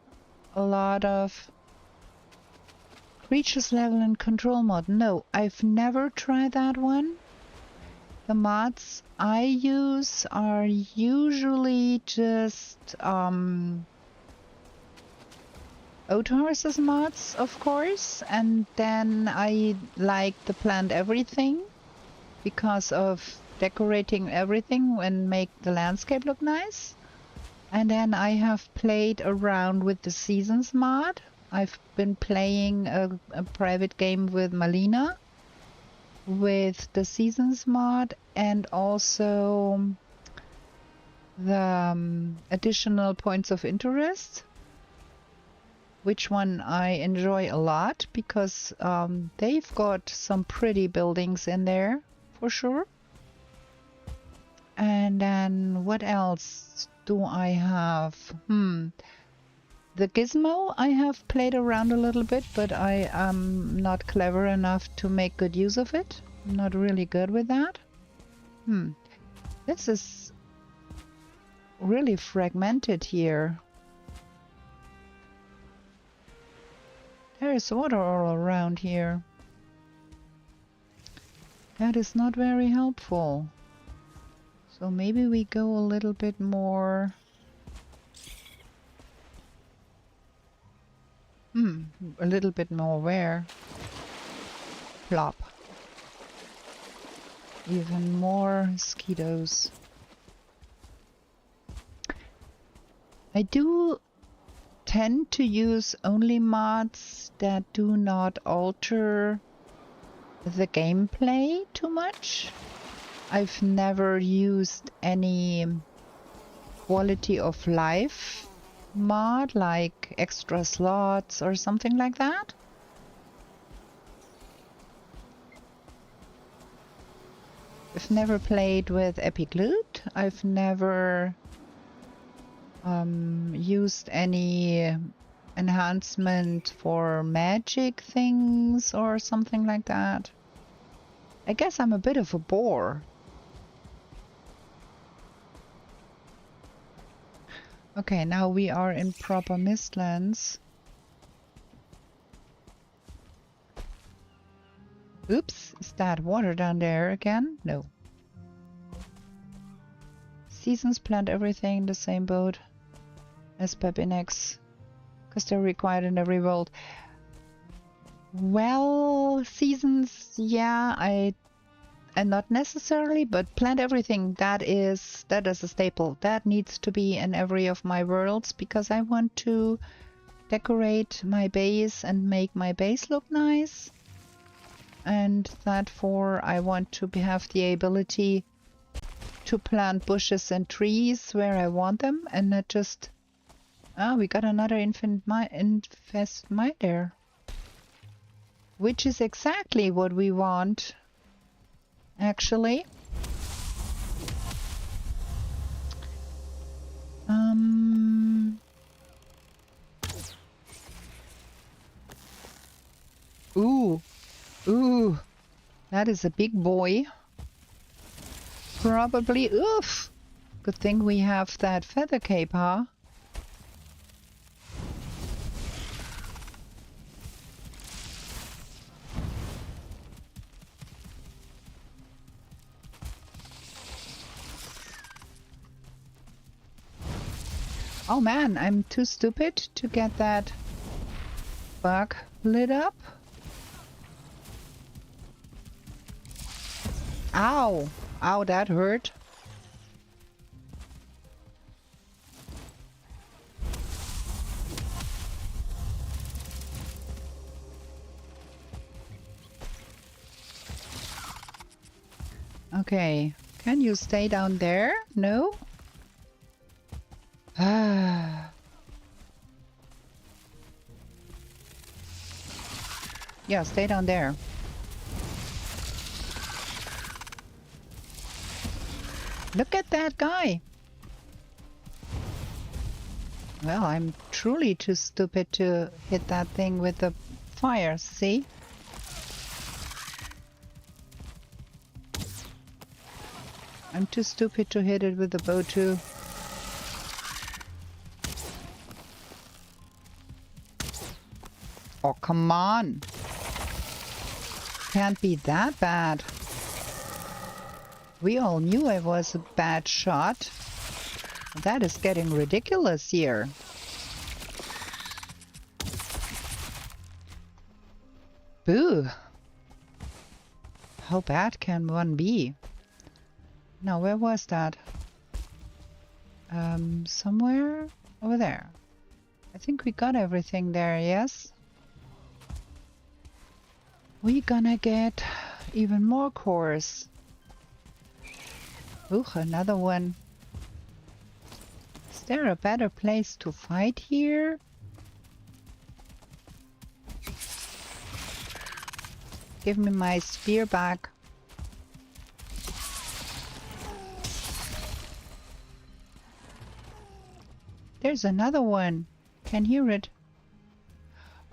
a lot of creatures level and control mod. No, I've never tried that one. The mods I use are usually just Otar's mods, of course, and then I like the plant everything because of decorating everything and make the landscape look nice. And then I have played around with the seasons mod. I've been playing a private game with Malina with the seasons mod and also the additional points of interest, which one I enjoy a lot because they've got some pretty buildings in there for sure. And then what else do I have? The gizmo I have played around a little bit, but I am not clever enough to make good use of it. I'm not really good with that. This is really fragmented here. There is water all around here. That is not very helpful. So maybe we go a little bit more... a little bit more where? Plop. Even more mosquitoes. I do tend to use only mods that do not alter the gameplay too much. I've never used any quality of life mod like extra slots or something like that. I've never played with Epic Loot. I've never used any enhancement for magic things or something like that. I guess I'm a bit of a bore. Okay, now we are in proper Mistlands. Oops, is that water down there again? No. Seasons plant everything in the same boat as Pepinex, because they're required in every world. Well, seasons, yeah, and not necessarily, but plant everything. That is a staple. That needs to be in every of my worlds because I want to decorate my base and make my base look nice. And therefore I want to have the ability to plant bushes and trees where I want them and not just... Ah, we got another infest mine there. Which is exactly what we want, actually. Ooh, that is a big boy. Probably, oof. Good thing we have that feather cape, huh? Oh man, I'm too stupid to get that bug lit up. Ow! Ow, that hurt. Okay, can you stay down there? No? Ah. Yeah, stay down there. Look at that guy. Well, I'm truly too stupid to hit that thing with the fire, see? I'm too stupid to hit it with the bow too. Oh, come on. Can't be that bad. We all knew I was a bad shot. That is getting ridiculous here. Boo. How bad can one be? Now, where was that? Somewhere over there. I think we got everything there, yes? We're gonna get even more cores. Ooh, another one. Is there a better place to fight here? Give me my spear back. There's another one. Can hear it.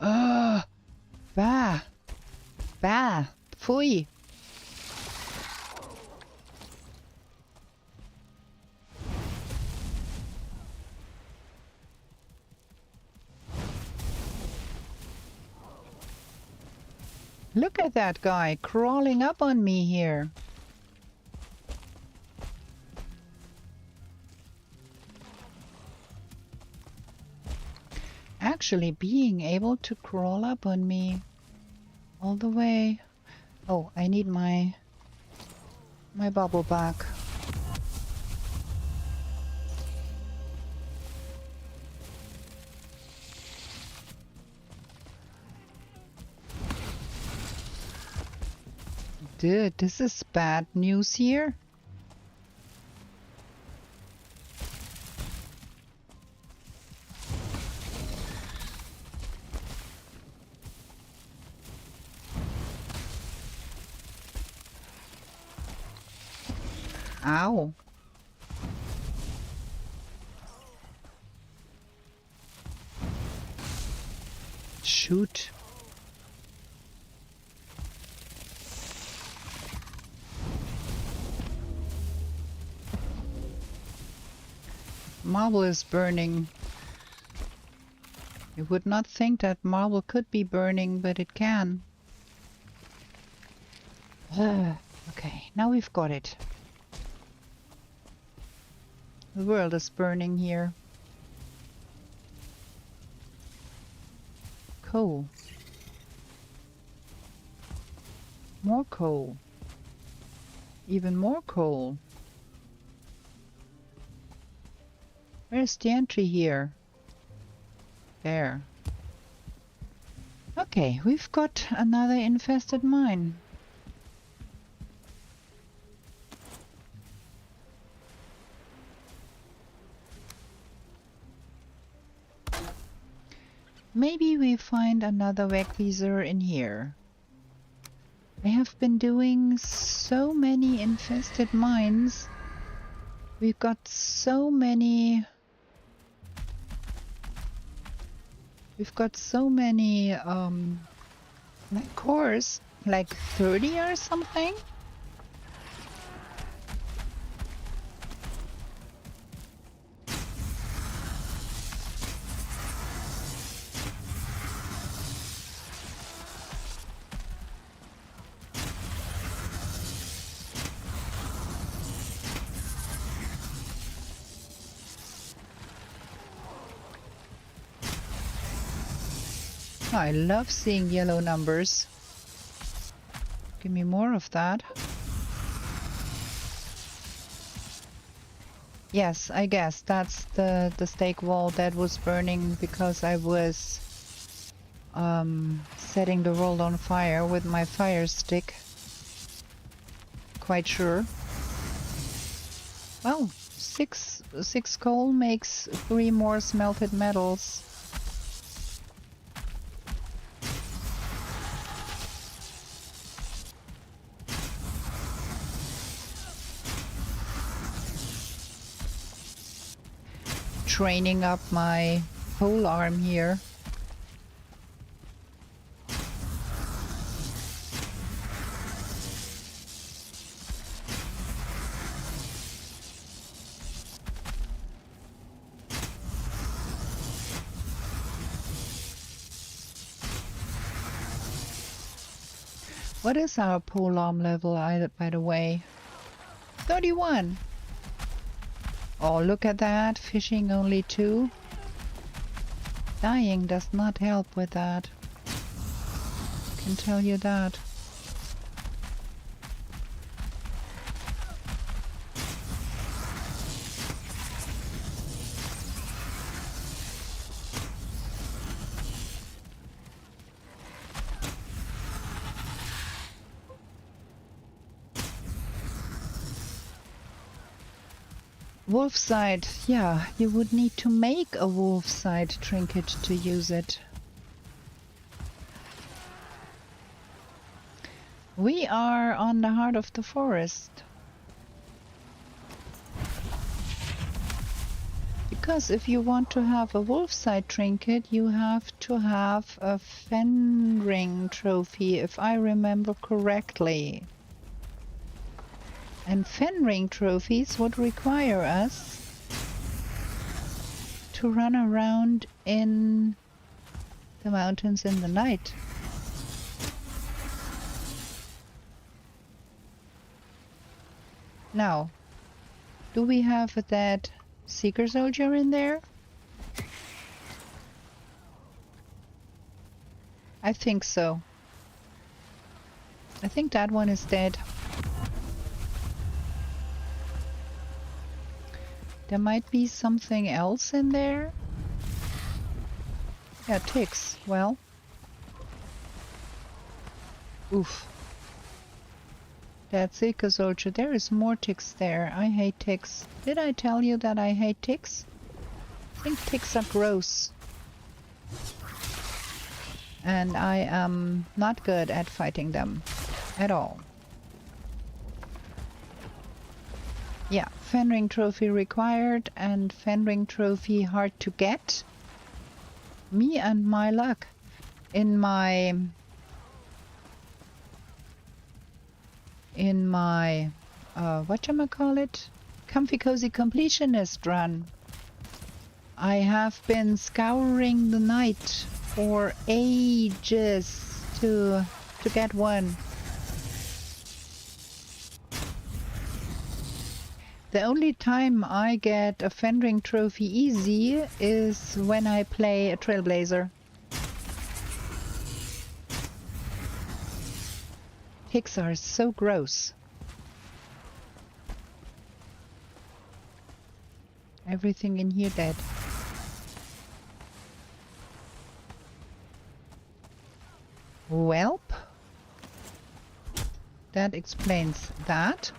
Bah! Bah! Pfui! Look at that guy crawling up on me here. Actually being able to crawl up on me all the way. Oh, I need my bubble back. Dude, this is bad news here. Ow. Shoot. Marble is burning. You would not think that marble could be burning, but it can. Okay, now we've got it. The world is burning here. Coal. More coal. Even more coal. Where's the entry here? There. Okay, we've got another infested mine. Maybe we find another Wegweiser in here. I have been doing so many infested mines. We've got so many... like cores, like 30 or something. I love seeing yellow numbers. Give me more of that. Yes, I guess that's the stake wall that was burning because I was setting the world on fire with my fire stick. Quite sure. Well, six coal makes 3 more smelted metals. Training up my pole arm here. What is our polearm level, by the way? 31. Oh, look at that. Fishing only 2. Dying does not help with that. Can tell you that. Wolfside, yeah, you would need to make a wolfside trinket to use it. We are on the heart of the forest. Because if you want to have a wolfside trinket, you have to have a Fenring trophy, if I remember correctly. And Fenring trophies would require us to run around in the mountains in the night. Now, do we have a dead Seeker soldier in there? I think so. I think that one is dead. There might be something else in there. Yeah, ticks. Well. Oof. That Seeker soldier. There is more ticks there. I hate ticks. Did I tell you that I hate ticks? I think ticks are gross. And I am not good at fighting them. At all. Yeah, Fenring trophy required and Fenring trophy hard to get. Me and my luck. In my whatchamacallit? Comfy Cozy Completionist run. I have been scouring the night for ages to get one. The only time I get a Fenring trophy easy is when I play a Trailblazer. Ticks are so gross. Everything in here dead. Welp. That explains that.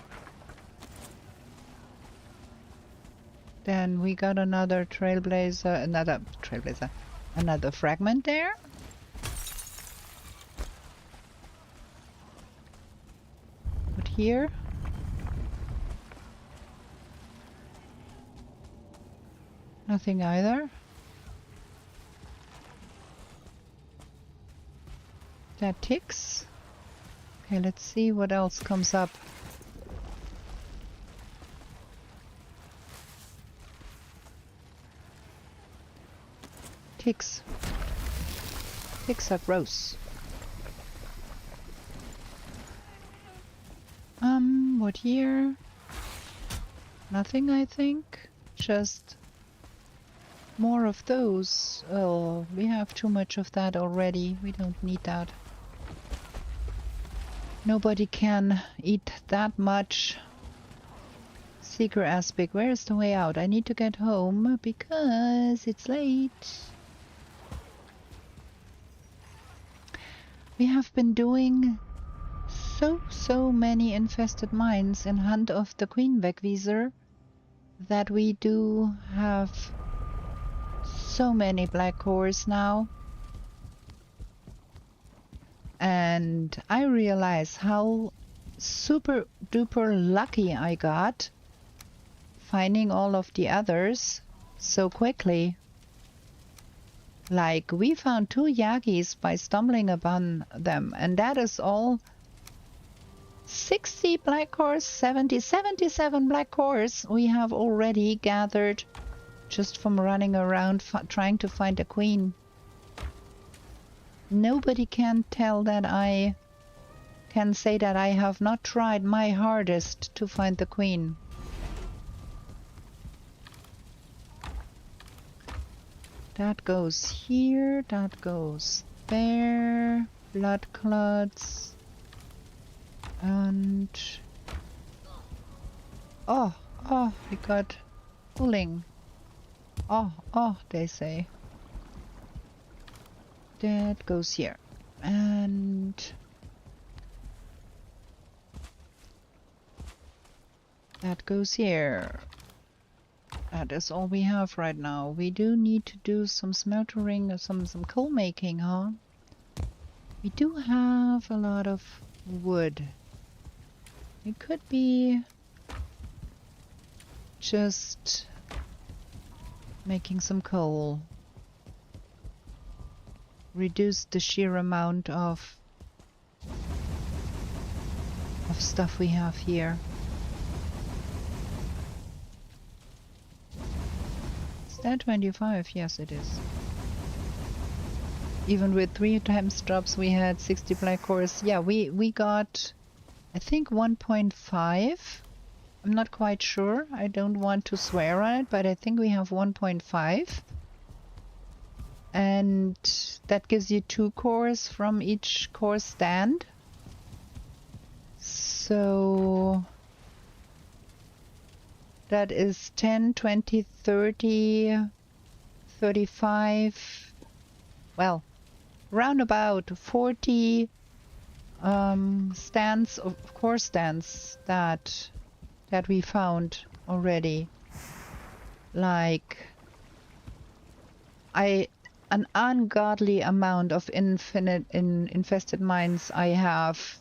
Then we got another another fragment there. But here, nothing either. That ticks. Okay, let's see what else comes up. Ticks. Ticks are gross. What here? Nothing, I think. Just more of those. Oh, we have too much of that already. We don't need that. Nobody can eat that much. Seeker aspect. Where is the way out? I need to get home because it's late. We have been doing so many infested mines in Hunt of the Queen Wegwieser that we do have so many black cores now. And I realize how super duper lucky I got finding all of the others so quickly. Like, we found 2 Yagis by stumbling upon them, and that is all 60 black cores, 77 black cores we have already gathered just from running around trying to find a queen. Nobody can tell that I can say that I have not tried my hardest to find the queen. That goes here, that goes there. Blood clots. And... oh, we got cooling. Oh, they say. That goes here. And... that goes here. That is all we have right now. We do need to do some smeltering or some coal making, huh? We do have a lot of wood. It could be just making some coal. Reduce the sheer amount of stuff we have here. Is that 25? Yes, it is. Even with 3 times drops, we had 60 black cores. Yeah, we got, I think, 1.5. I'm not quite sure. I don't want to swear on it, but I think we have 1.5. And that gives you 2 cores from each core stand. So that is 10, 20, 30, 35. Well, round about 40 stands of core stands that we found already. Like an ungodly amount of infested mines I have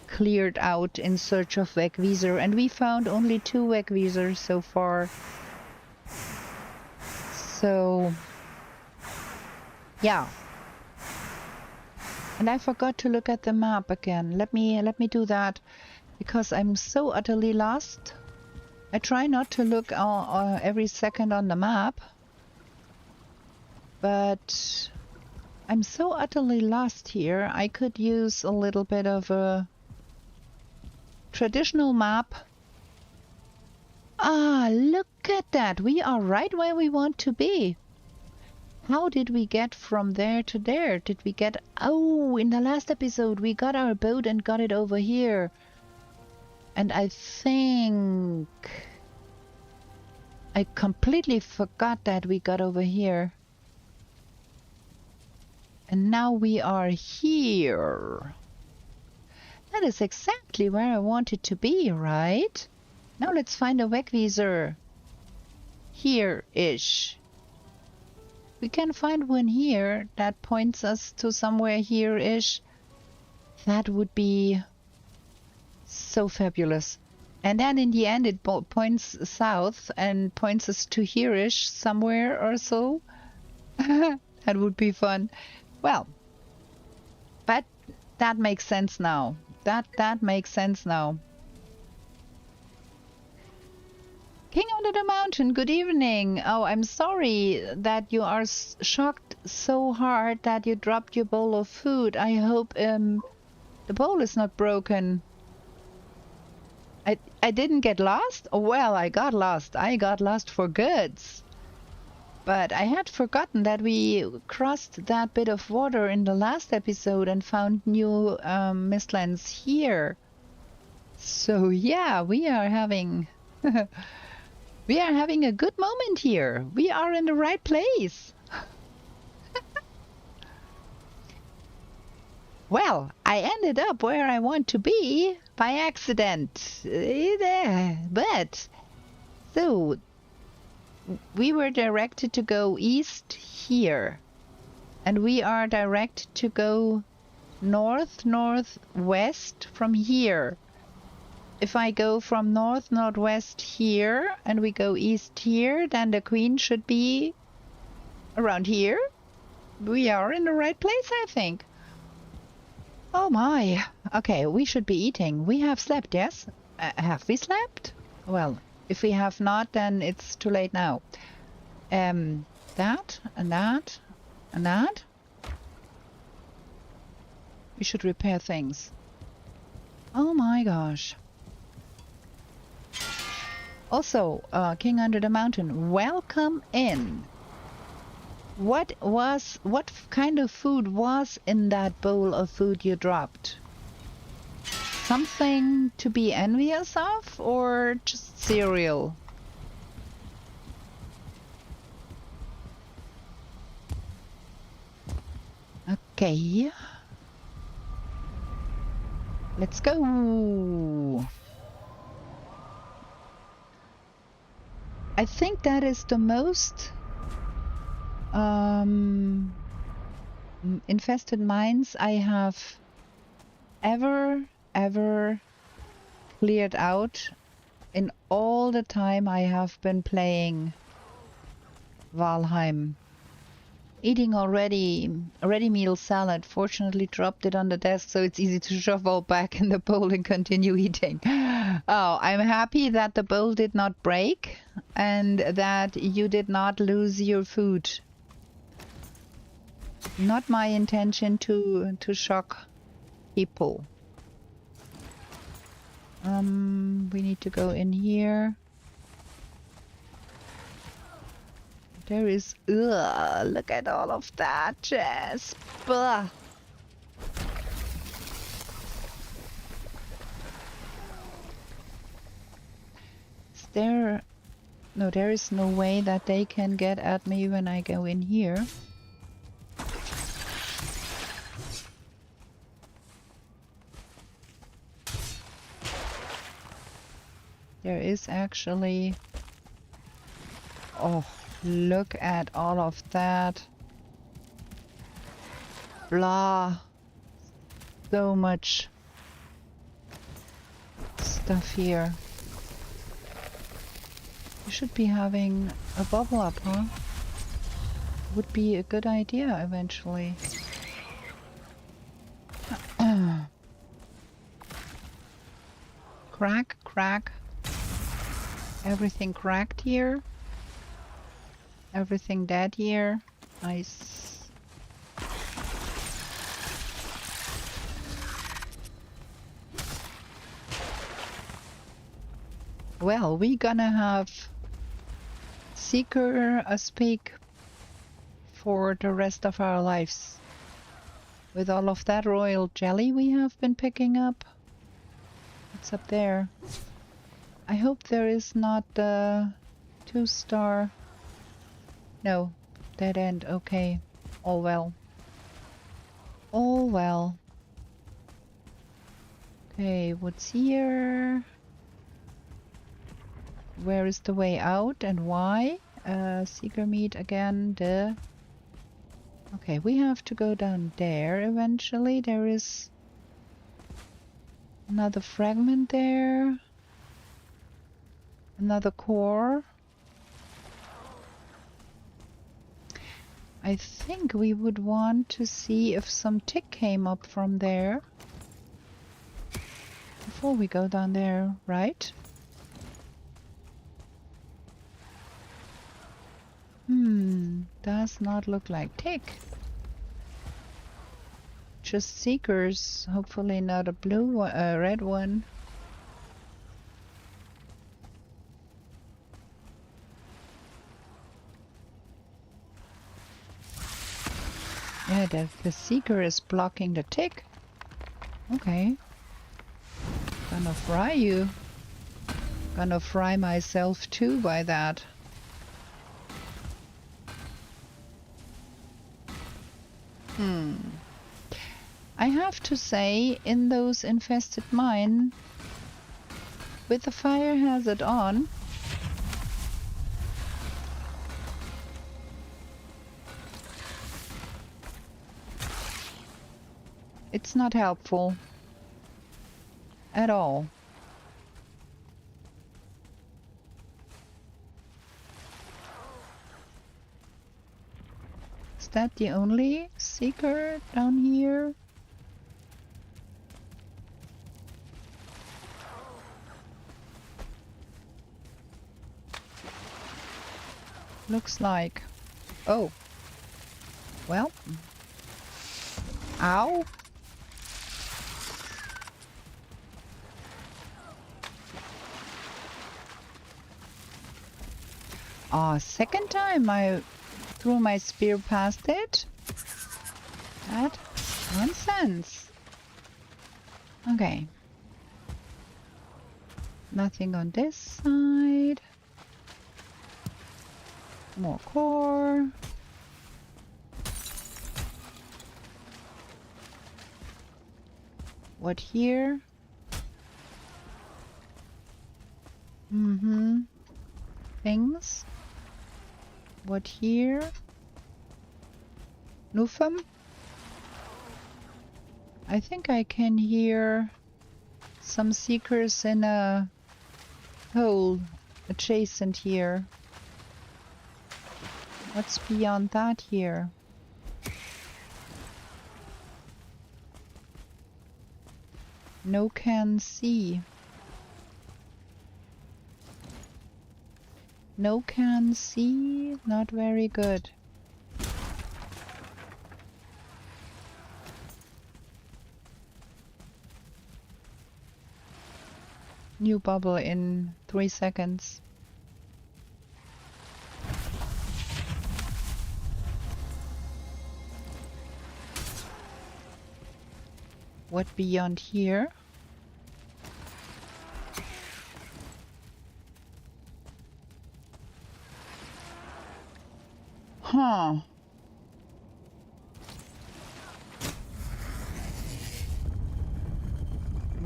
cleared out in search of Wegwieser, and we found only 2 Wegwiesers so far. So yeah. And I forgot to look at the map again. Let me do that, because I'm so utterly lost. I try not to look every second on the map, but I'm so utterly lost here. I could use a little bit of a traditional map. Ah, look at that. We are right where we want to be. How did we get from there to there? Did we get... oh, in the last episode we got our boat and got it over here. And I think... I completely forgot that we got over here. And now we are here. That is exactly where I wanted to be, right? Now let's find a Wegwieser. Here-ish. We can find one here that points us to somewhere here-ish. That would be so fabulous. And then in the end it points south and points us to here-ish somewhere or so. That would be fun. Well, but that makes sense now. That makes sense now. King under the mountain, good evening. Oh, I'm sorry that you are shocked so hard that you dropped your bowl of food. I hope the bowl is not broken. I didn't get lost? Oh, well, I got lost. I got lost for goods. But I had forgotten that we crossed that bit of water in the last episode and found new mistlands here. So yeah, we are having we are having a good moment here. We are in the right place. Well, I ended up where I want to be by accident. But so we were directed to go east here, and we are directed to go northwest from here. If I go from northwest here and we go east here, then the queen should be around here. We are in the right place, I think. Oh my. Okay, we should be eating. We have slept, yes? Have we slept? Well, if we have not, then it's too late now. That and that and that. We should repair things. Oh my gosh. Also, King Under the Mountain, welcome in. What kind of food was in that bowl of food you dropped? Something to be envious of or just cereal? Okay. Let's go. I think that is the most infested mines I have ever cleared out in all the time I have been playing Valheim. Eating already a ready meal salad. Fortunately dropped it on the desk so it's easy to shovel back in the bowl and continue eating. Oh, I'm happy that the bowl did not break and that you did not lose your food. Not my intention to shock people. We need to go in here. There is... Ugh, look at all of that, Jess. Bah. Is there... No, there is no way that they can get at me when I go in here. There is actually... Oh, look at all of that. Blah. So much stuff here. You should be having a bubble up, huh? Would be a good idea eventually. Crack, crack. Everything cracked here. Everything dead here. Nice. Well, we're gonna have Seeker speak for the rest of our lives. With all of that royal jelly we have been picking up. What's up there? I hope there is not the 2-star. No, dead end. Okay. All well. All well. Okay, what's here? Where is the way out and why? Seeker meat again. Duh. Okay, we have to go down there eventually. There is another fragment there. Another core. I think we would want to see if some tick came up from there before we go down there, right? Does not look like tick. Just seekers, hopefully not a blue one, red one. Yeah, the seeker is blocking the tick. Okay. Gonna fry you. Gonna fry myself too by that. I have to say, in those infested mines, with the fire hazard on, it's not helpful at all. Is that the only seeker down here? Looks like. Oh. Well. Ow. Ah, second time I threw my spear past it? That nonsense. Okay. Nothing on this side. More core. What here? Things. What here? Newfam? I think I can hear some seekers in a hole adjacent here. What's beyond that here? No can see. No can see. Not very good. New bubble in 3 seconds. What beyond here? Huh.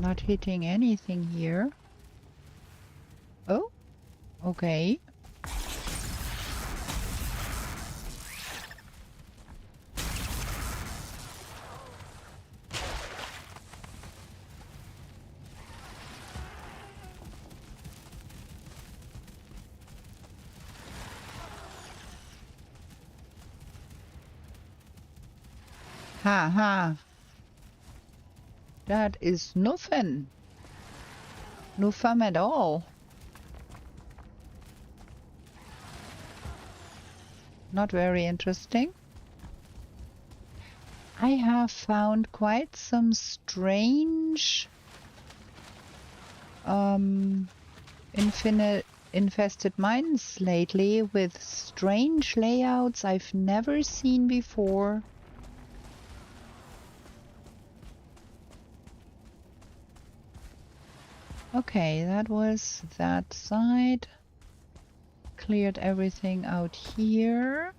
Not hitting anything here. Oh, okay. Ha ha. That is nothing. No fun at all. Not very interesting. I have found quite some strange infested mines lately with strange layouts I've never seen before. Okay, that was that side. Cleared everything out here.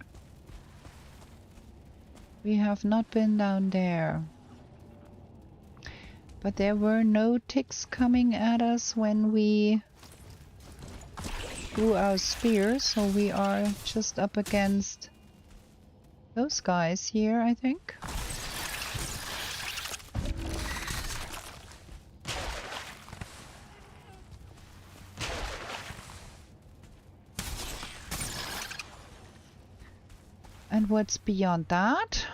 We have not been down there. But there were no ticks coming at us when we threw our spears, so we are just up against those guys here, I think. And what's beyond that?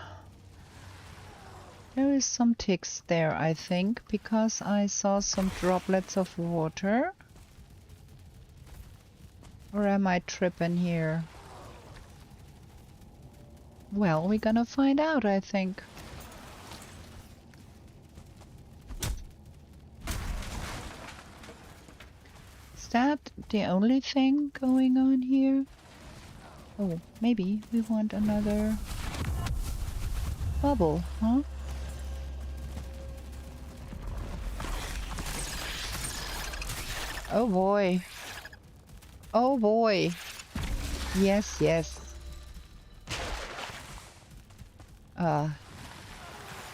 There is some ticks there, I think, because I saw some droplets of water. Or am I tripping here? Well, we're gonna find out, I think. Is that the only thing going on here? Oh, maybe we want another bubble, huh? Oh boy. Oh boy. Yes, yes.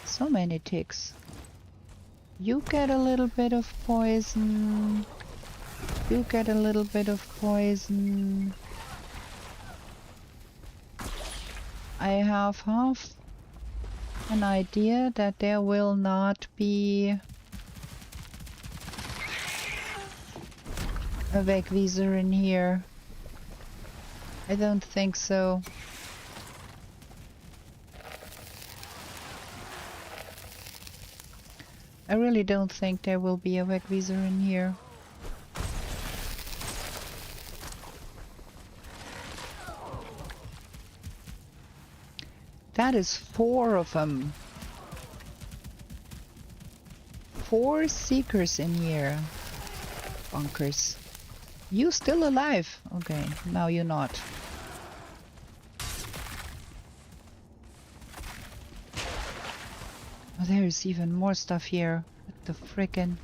So many ticks. You get a little bit of poison. You get a little bit of poison. I have half an idea that there will not be a Wegweiser in here. I don't think so. I really don't think there will be a Wegweiser in here. That is 4 of them. 4 seekers in here. Bunkers. You still alive? Okay, now you're not. Oh, there is even more stuff here. What the frickin'?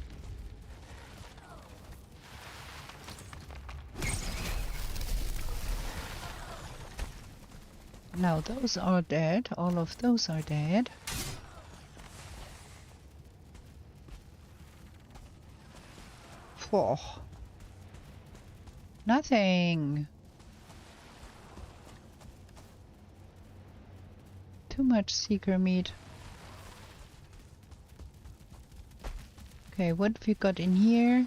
Now those are dead. All of those are dead. Phew. Nothing. Too much seeker meat. Okay, what have we got in here?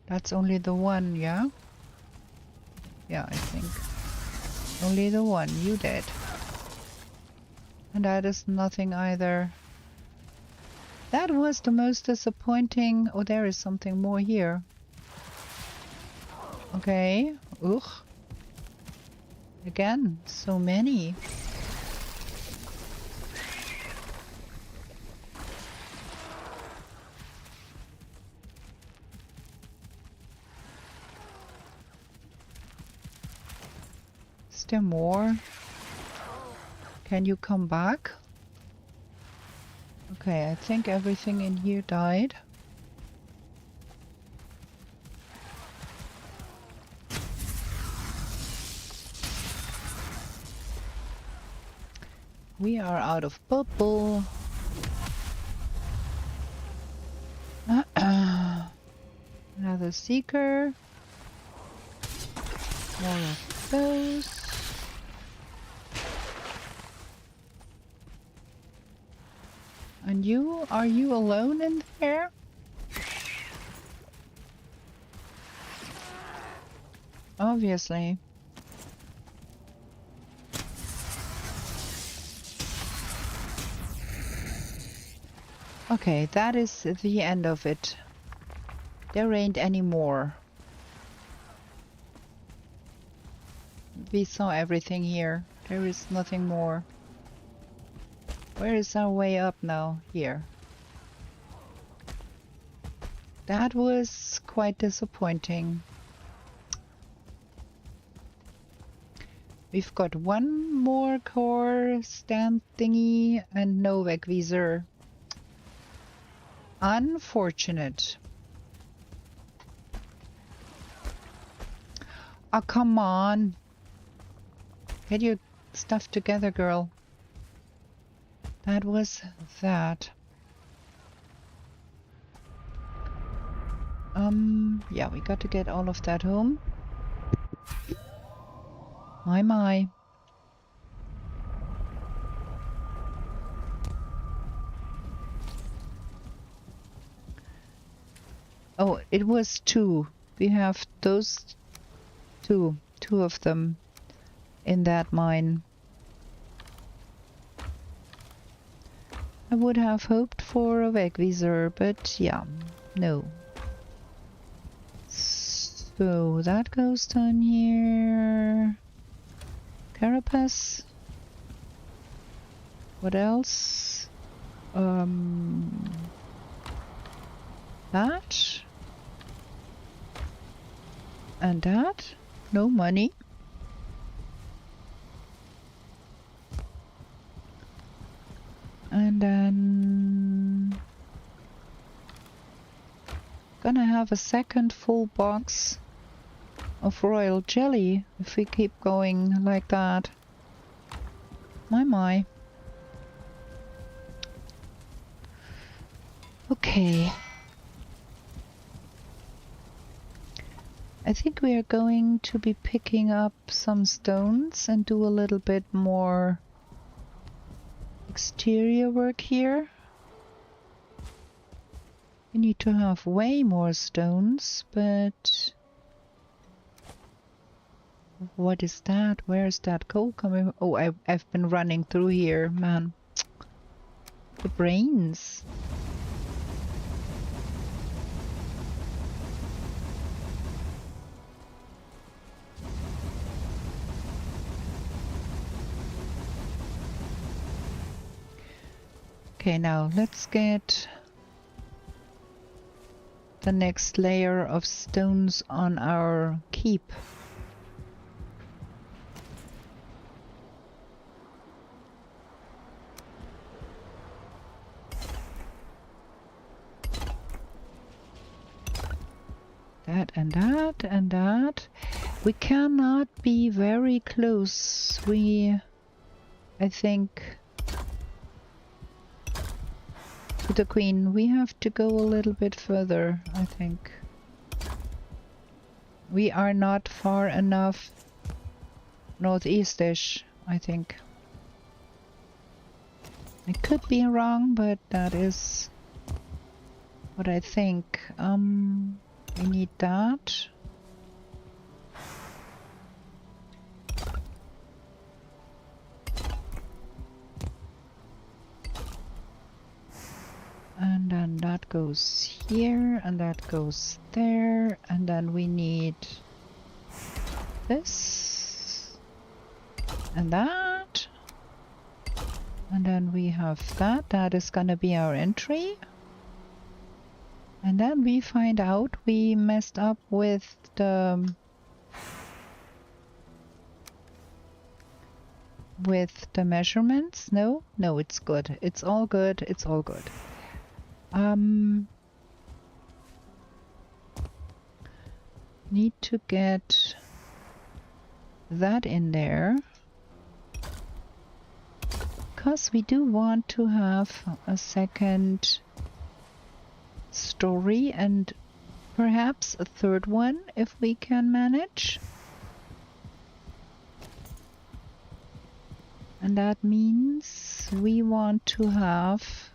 That's only the one, yeah? Yeah, I think. Only the one. You dead. And that is nothing either. That was the most disappointing. Oh, there is something more here. Okay. Ugh. Again, so many. Is there more? Can you come back? Okay, I think everything in here died. We are out of bubble. Another seeker. More of those. And you? Are you alone in there? Obviously. Okay, that is the end of it. There ain't any more. We saw everything here. There is nothing more. Where is our way up now? Here. That was quite disappointing. We've got one more core stand thingy and no visor. Unfortunate. Oh, come on. Get your stuff together, girl. That was that. Yeah, we got to get all of that home. My. Oh, it was two. We have those two of them in that mine. I would have hoped for a visor, but yeah, no. So that goes down here. Carapace. What else? That. And that. No money. And then gonna have a second full box of royal jelly if we keep going like that. My. Okay. I think we are going to be picking up some stones and do a little bit more exterior work here. We need to have way more stones, but what is that? Where is that coal coming? Oh, I've been running through here, man. The brains. Okay, now let's get the next layer of stones on our keep. That and that and that. We cannot be very close. I think, to the queen. We have to go a little bit further, I think. We are not far enough northeastish, I think. I could be wrong, but that is what I think. We need that. And then that goes here, and that goes there, and then we need this, and that, and then we have that. That is gonna be our entry. And then we find out we messed up with the measurements. No, it's good. It's all good. It's all good. Need to get that in there, because we do want to have a second story and perhaps a third one if we can manage. And that means we want to have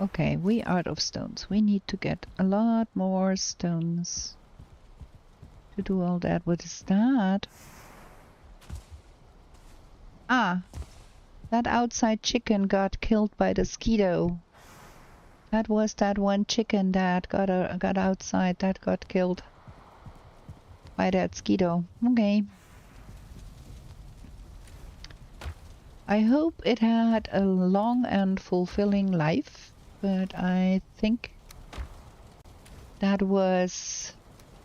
okay, we are out of stones. We need to get a lot more stones to do all that. What is that? Ah, that outside chicken got killed by the mosquito. That was that one chicken that got outside, that got killed by that mosquito. Okay. I hope it had a long and fulfilling life, but I think that was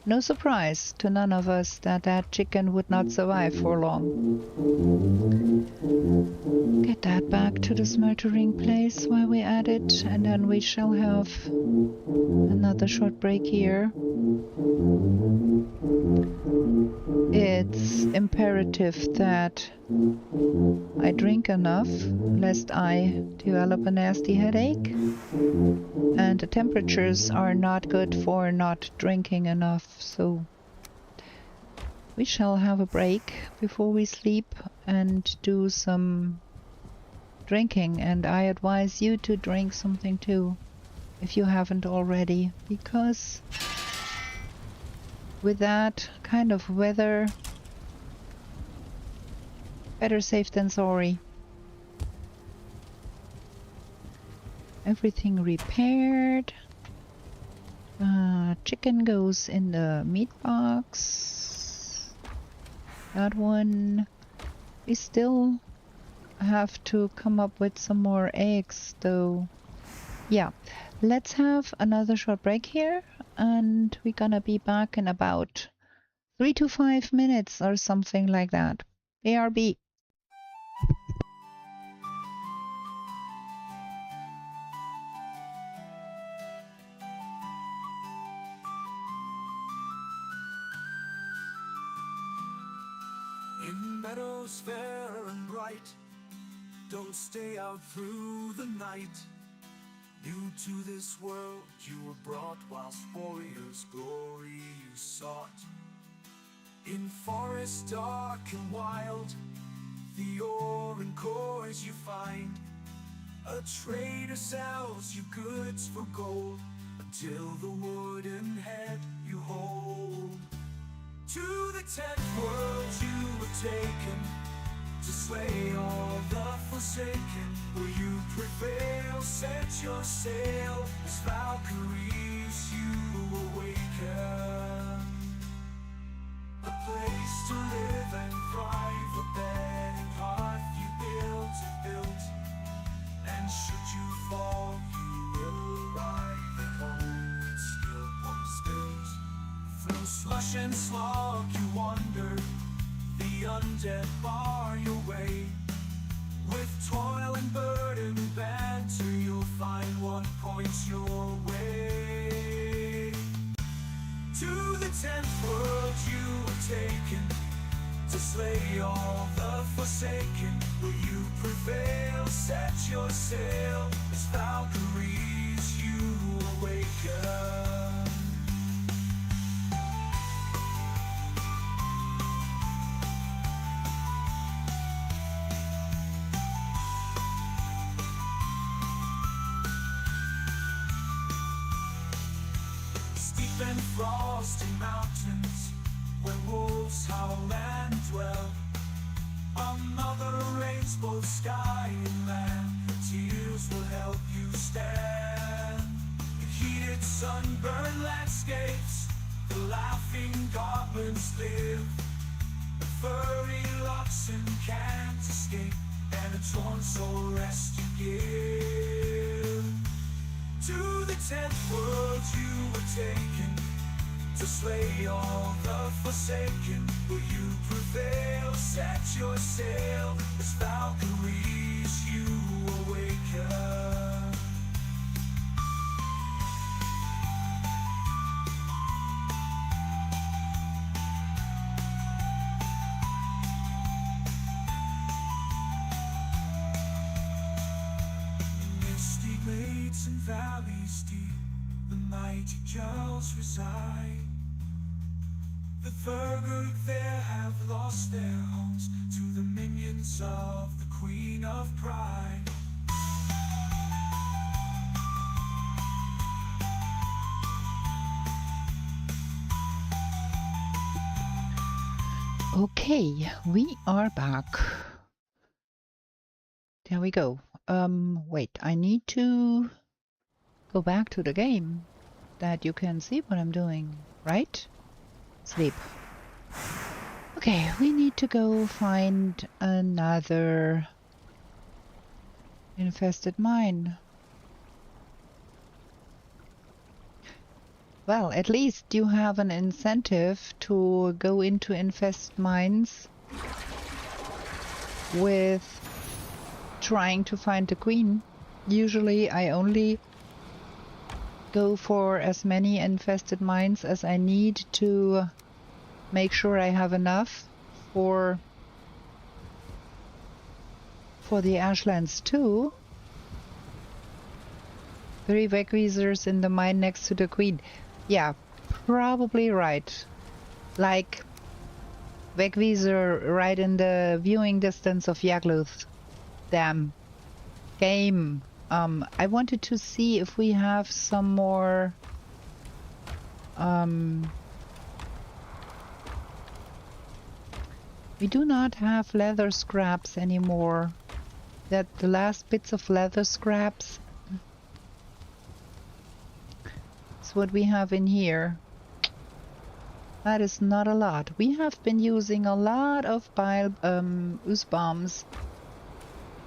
no surprise to none of us that that chicken would not survive for long. Get that back to the smeltering place while we at it, and then we shall have another short break here. It's imperative that I drink enough lest I develop a nasty headache, and the temperatures are not good for not drinking enough, so we shall have a break before we sleep and do some drinking, and I advise you to drink something too if you haven't already, because with that kind of weather, better safe than sorry. Everything repaired. Chicken goes in the meat box. That one. We still have to come up with some more eggs though. Yeah, let's have another short break here, and we're gonna be back in about 3 to 5 minutes or something like that. ARB. In meadows fair and bright, don't stay out through the night. New to this world you were brought, whilst warriors' glory you sought. In forest dark and wild, the ore and cores you find. A trader sells you goods for gold, until the wooden head you hold. To the 10th world you were taken, to slay all the forsaken. Will you prevail? Set your sail, as Valkyries you awaken. A place to live and thrive, a bed and hearth you build. and slog you wander, the undead bar your way. With toil and burden banter, you'll find what points your way. To the 10th world you were taken, to slay all the forsaken. Will you prevail? Set your sail, as Valkyries you awaken. Steep and frosty mountains, where wolves howl and dwell. Another rains both sky and land, tears will help you stand. The heated sunburned landscapes, the laughing goblins live. The furry oxen can't escape, and a torn soul rest you give. To the 10th world you were taken, to slay all the forsaken. Will you prevail? Set your sail, as Valkyries you awaken. Misty glades and valleys deep, the mighty Jarls reside. The Thurgood there have lost their homes to the minions of the Queen of Pride. Okay, we are back. There we go. Wait, I need to go back to the game that you can see what I'm doing, right? Sleep. Okay, we need to go find another infested mine. Well, at least you have an incentive to go into infested mines with trying to find the queen. Usually I only go for as many infested mines as I need to make sure I have enough for the Ashlands too. 3 Wegweisers in the mine next to the queen. Yeah, probably right. Like Wegweiser right in the viewing distance of Yagluth. Damn. Game. I wanted to see if we have some more we do not have leather scraps anymore. That the last bits of leather scraps is what we have in here. That is not a lot. We have been using a lot of ooze bombs,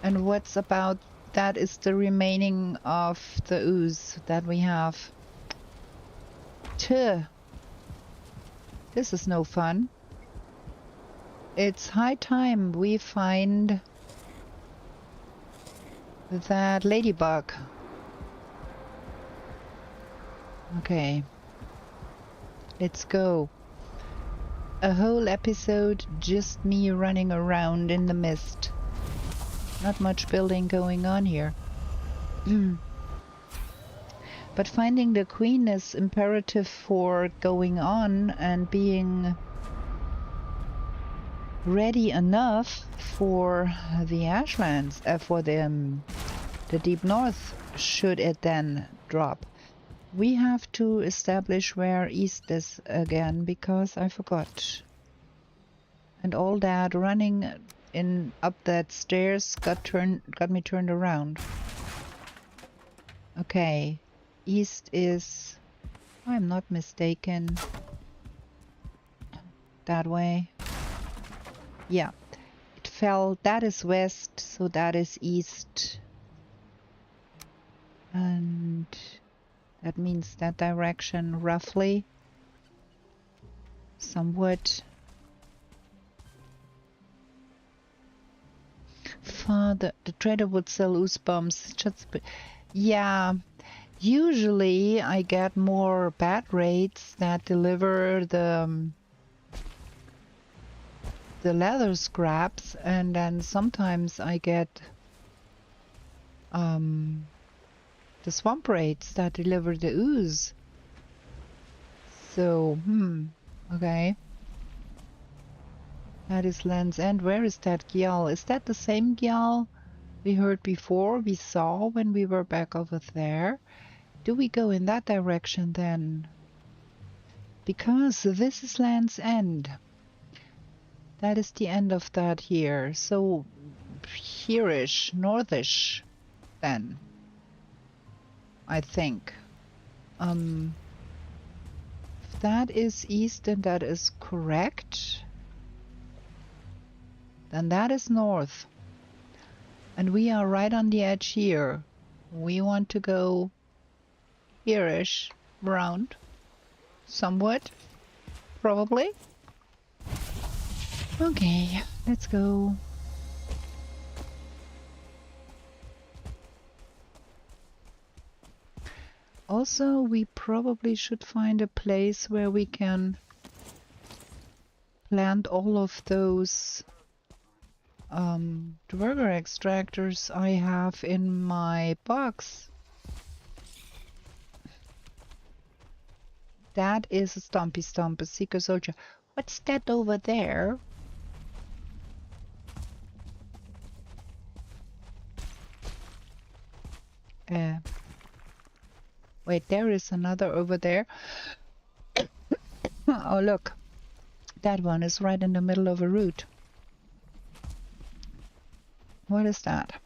and what's about that is the remaining of the ooze that we have. Tuh. This is no fun. It's high time we find that ladybug. Okay. Let's go. A whole episode just me running around in the mist. Not much building going on here. But finding the queen is imperative for going on and being ready enough for the Ashlands, for the deep north, should it then drop. We have to establish where east is again, because I forgot. And all that running in up that stairs got me turned around. Okay, east is, if I'm not mistaken, that way. Yeah, it fell. That is west, so that is east. And that means that direction roughly. somewhat. Father, the trader would sell ooze bombs. Yeah, usually I get more bad rates that deliver the leather scraps, and then sometimes I get the swamp raids that deliver the ooze. So, okay. That is Land's End. Where is that Gyal? Is that the same Gyal we heard before, we saw when we were back over there? Do we go in that direction then? Because this is Land's End. That is the end of that here. So, here-ish, northish then, I think. If that is east and that is correct, then that is north. And we are right on the edge here. We want to go here-ish, round, somewhat, probably. Okay, let's go. Also, we probably should find a place where we can plant all of those dwerger extractors I have in my box. That is a Stompy Stomp, a Seeker Soldier. What's that over there? Wait, there is another over there. Oh, look. That one is right in the middle of a route. What is that?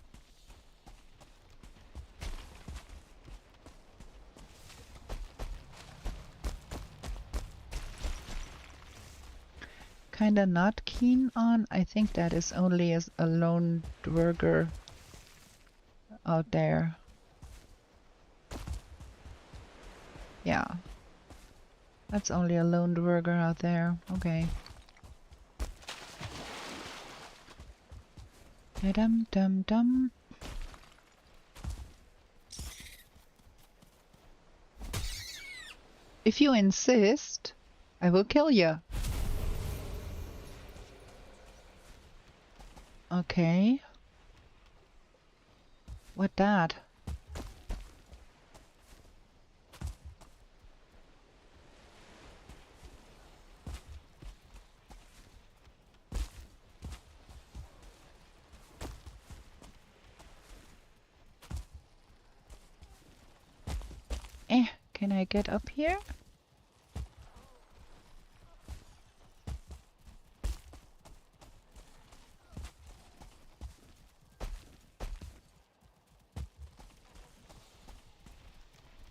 Kinda not keen on. I think that is only as a lone dwerger out there. Yeah. That's only a lone dwerger out there. Okay. Dum dum dum. If you insist, I will kill you. Okay. What that? Can I get up here?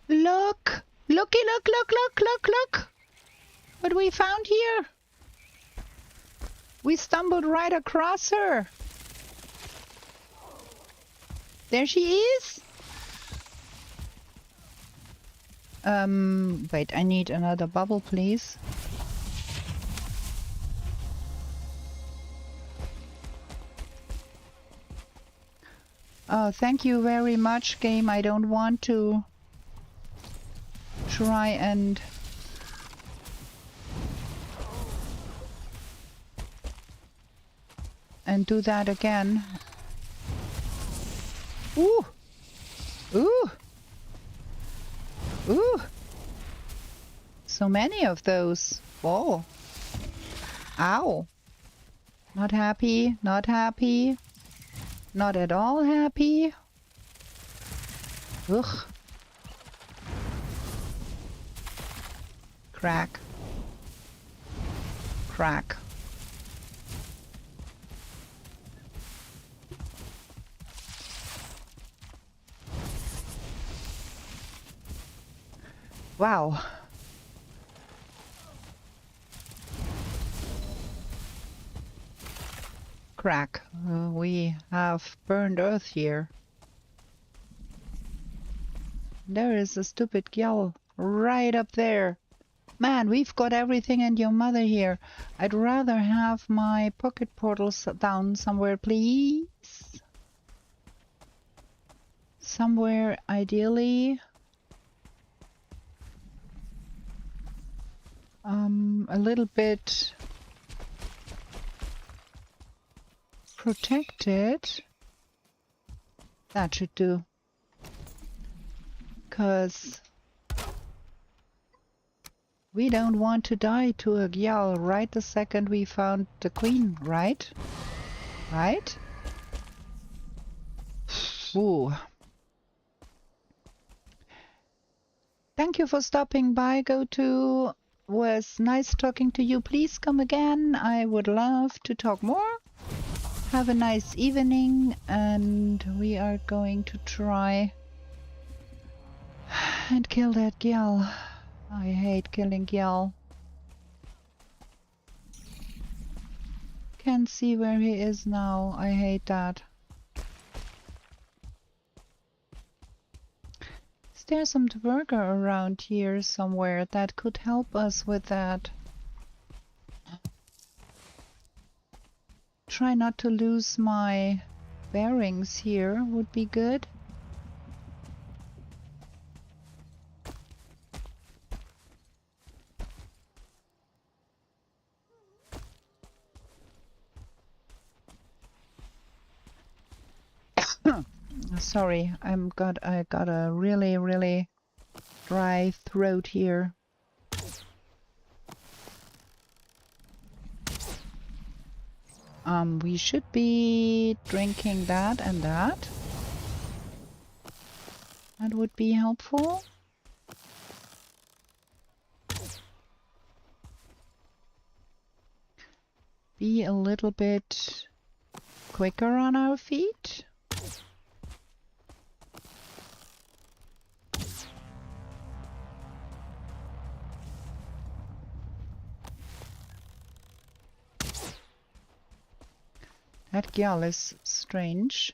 Look! Looky, look, look, look, look, look! What we found here! We stumbled right across her! There she is! Wait, I need another bubble, please. Oh, thank you very much, game. I don't want to try and do that again. Ooh! Ooh! Ooh! So many of those. Whoa. Ow. Not happy, not happy. Not at all happy. Ugh. Crack. Crack. Wow. Crack. We have burned earth here. There is a stupid gyal right up there. Man, we've got everything and your mother here. I'd rather have my pocket portals down somewhere, please. Somewhere, ideally. A little bit protected. That should do. 'Cause we don't want to die to a Gyal right the second we found the queen, right? Right? Ooh. Thank you for stopping by. Go to. Was nice talking to you. Please come again. I would love to talk more. Have a nice evening, and we are going to try and kill that Gyal. I hate killing Gyal. Can't see where he is now. I hate that. Is there some worker around here somewhere that could help us with that? Try not to lose my bearings here would be good. Sorry, I got a really dry throat here. We should be drinking that and that. That would be helpful. Be a little bit quicker on our feet. That Gyal is strange.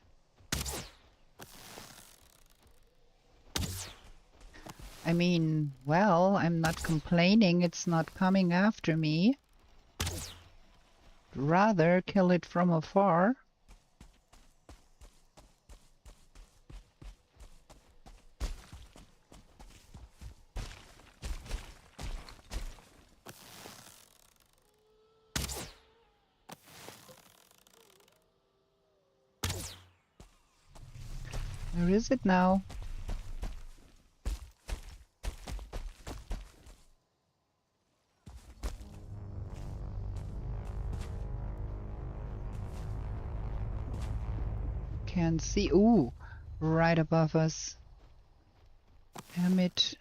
I mean, well, I'm not complaining it's not coming after me. Rather kill it from afar. Where is it now? Can't see. Ooh, right above us. Damn it.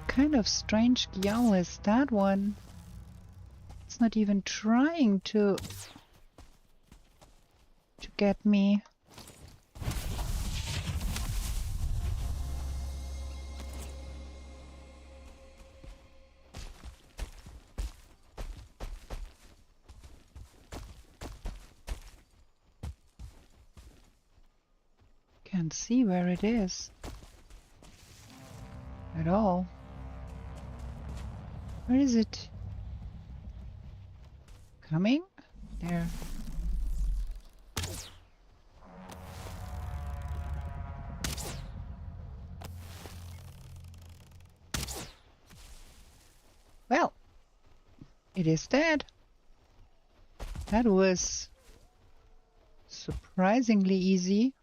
Kind of strange Gyal is that one. It's not even trying to get me. Can't see where it is at all. Where is it? Coming? There. Well, it is dead. That was surprisingly easy.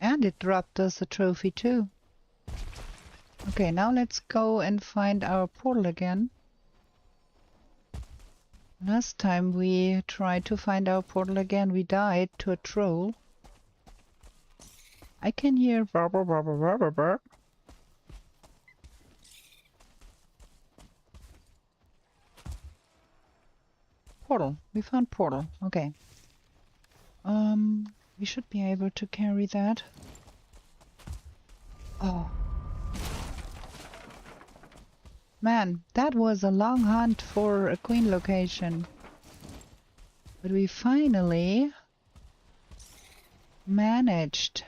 And it dropped us a trophy too. Okay, now let's go and find our portal again. Last time we tried to find our portal again, we died to a troll. I can hear burr, burr, burr, burr, burr, burr. Portal. We found portal. Okay. We should be able to carry that. Oh. Man, that was a long hunt for a queen location. But we finally managed.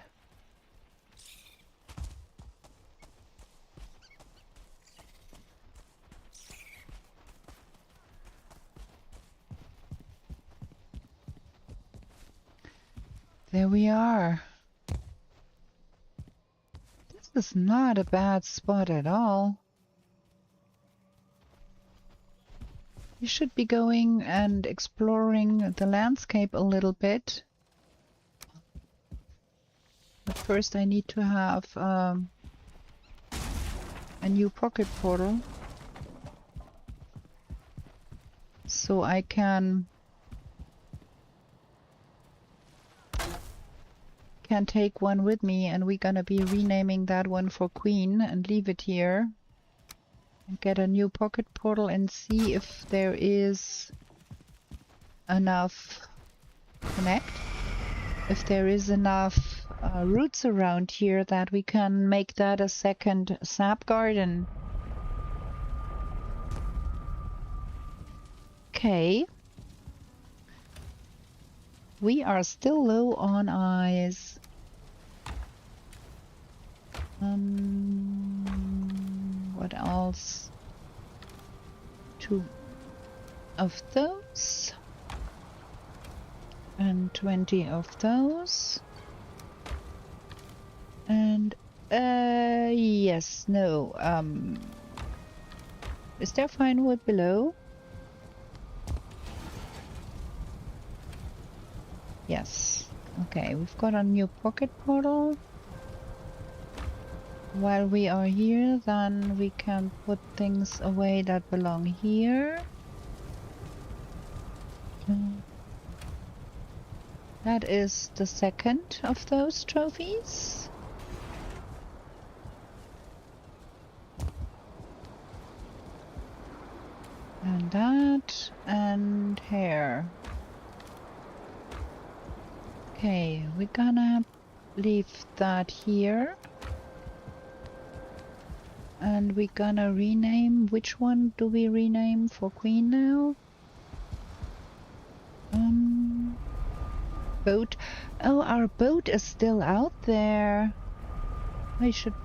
There we are. This is not a bad spot at all. We should be going and exploring the landscape a little bit. But first I need to have a new pocket portal. So I can take one with me, and we're gonna be renaming that one for Queen and leave it here. And get a new pocket portal and see if there is enough connect. If there is enough roots around here that we can make that a second sap garden. Okay. We are still low on eyes. What else? 2 of those. And 20 of those. And yes, no. Is there fine wood below? Yes. Okay, we've got a new pocket portal. While we are here, then we can put things away that belong here. That is the second of those trophies. And that, and hair. Okay, we're gonna leave that here. And we're gonna rename. Which one do we rename for Queen now? Boat. Oh, our boat is still out there. I should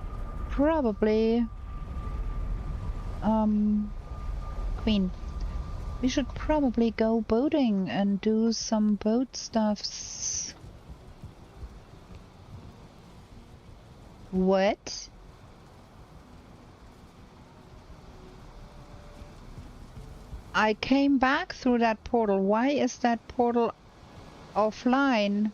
probably... Queen. We should probably go boating and do some boat stuffs. What? I came back through that portal. Why is that portal offline?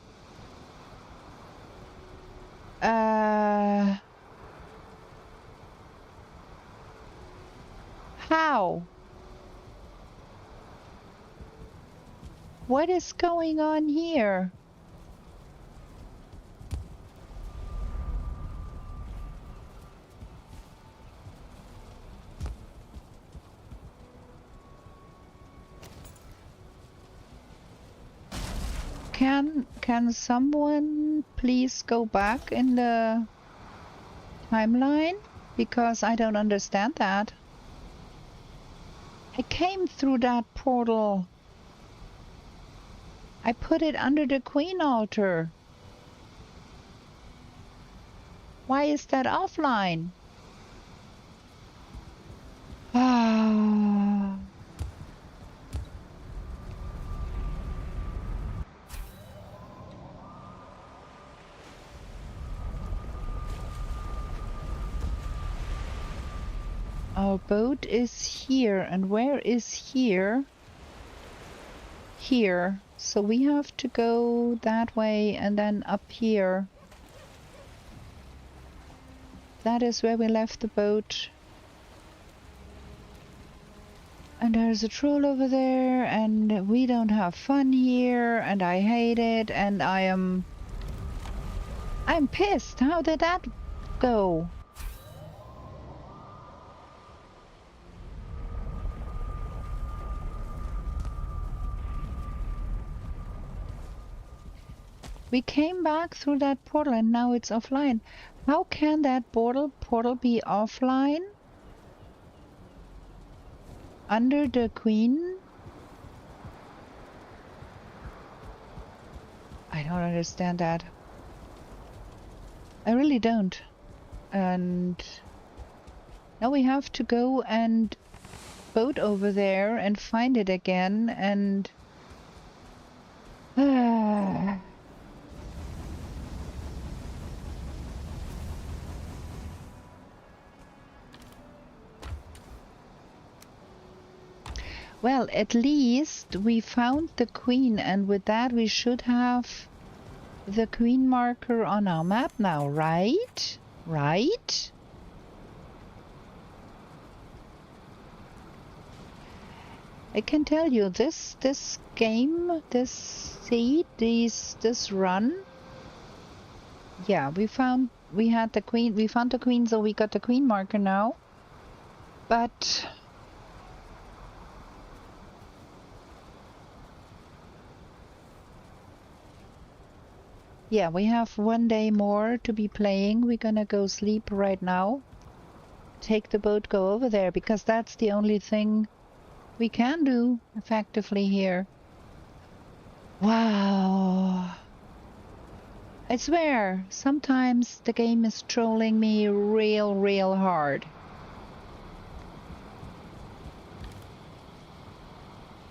How? What is going on here? Can someone please go back in the timeline? Because I don't understand that. I came through that portal. I put it under the Queen altar. Why is that offline? Ah. Our boat is here, and where is here? Here. So we have to go that way and then up here. That is where we left the boat. And there's a troll over there, and we don't have fun here, and I hate it, and I'm pissed. How did that go? We came back through that portal and now it's offline. How can that portal be offline? Under the Queen? I don't understand that. I really don't. And now we have to go and boat over there and find it again and... Well, at least we found the queen, and with that we should have the queen marker on our map now, right? Right? I can tell you this game, this seed, this run. Yeah, we found the queen, so we got the queen marker now. But yeah, we have one day more to be playing. We're gonna go sleep right now. Take the boat, go over there, because that's the only thing we can do effectively here. Wow. I swear, sometimes the game is trolling me real hard.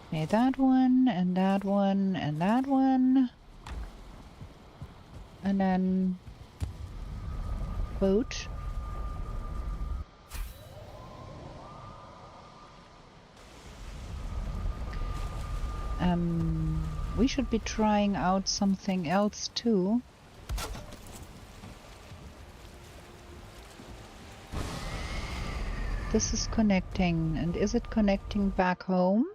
Okay, that one, and that one, and that one. And then boat. We should be trying out something else too. This is connecting, and is it connecting back home?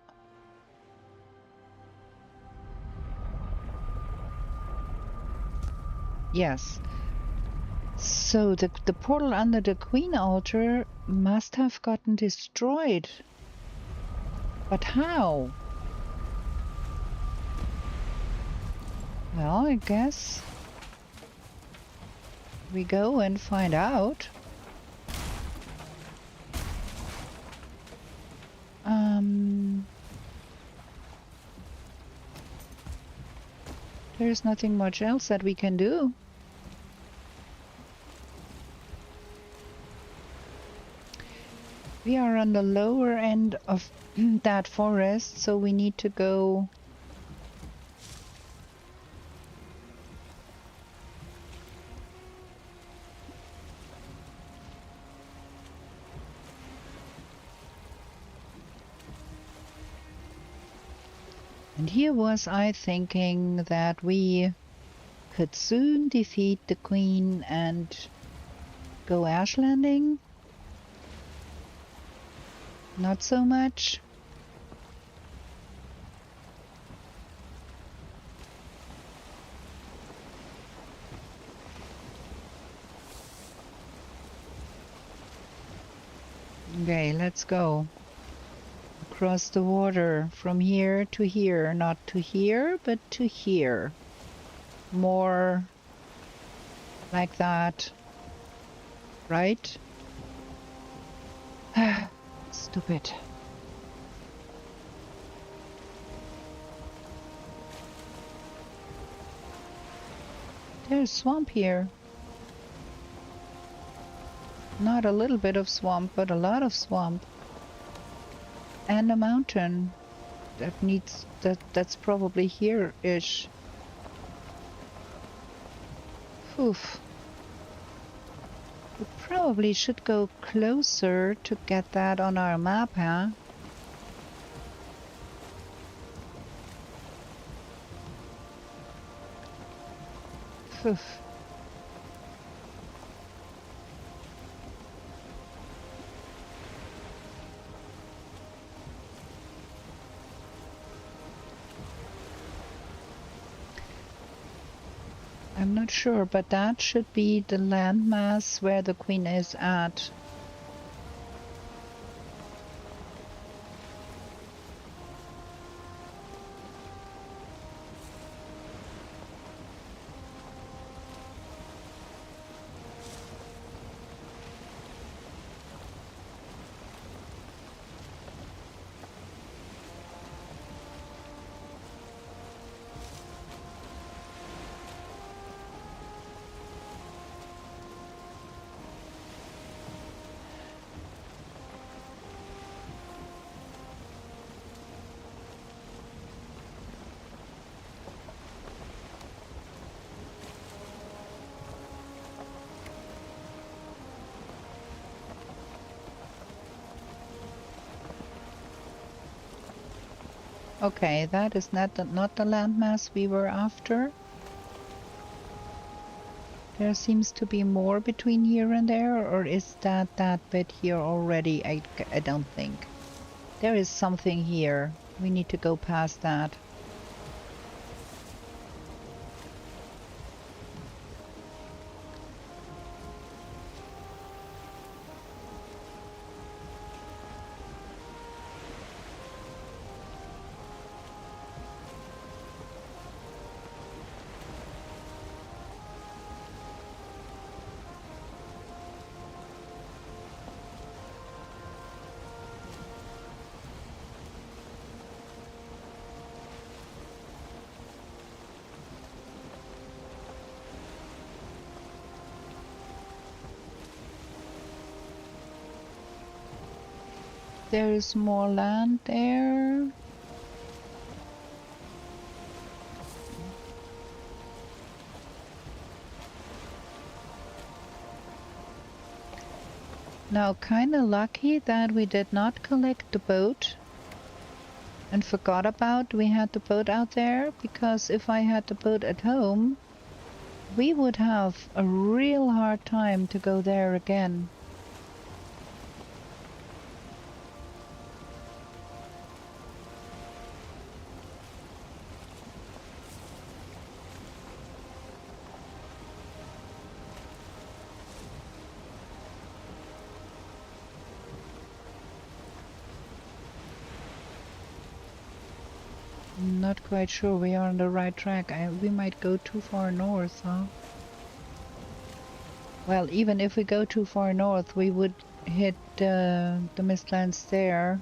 Yes. So the portal under the Queen altar must have gotten destroyed. But how? Well, I guess we go and find out. There's nothing much else that we can do. We are on the lower end of that forest, so we need to go and here was I thinking that we could soon defeat the Queen and go ash landing. Not so much. Okay, let's go. Across the water from here to here. Not to here, but to here. More like that. Right? Stupid. There's swamp here. Not a little bit of swamp, but a lot of swamp. And a mountain that needs that's probably here-ish. Oof. We probably should go closer to get that on our map, huh? Oof. I'm not sure, but that should be the landmass where the Queen is at. Okay, that is not the landmass we were after. There seems to be more between here and there, or is that bit here already? I don't think. There is something here. We need to go past that. There is more land there. Now, kinda lucky that we did not collect the boat and forgot about we had the boat out there, because if I had the boat at home, we would have a real hard time to go there again. Not quite sure we are on the right track. We might go too far north, huh? Well, even if we go too far north, we would hit the mistlands there.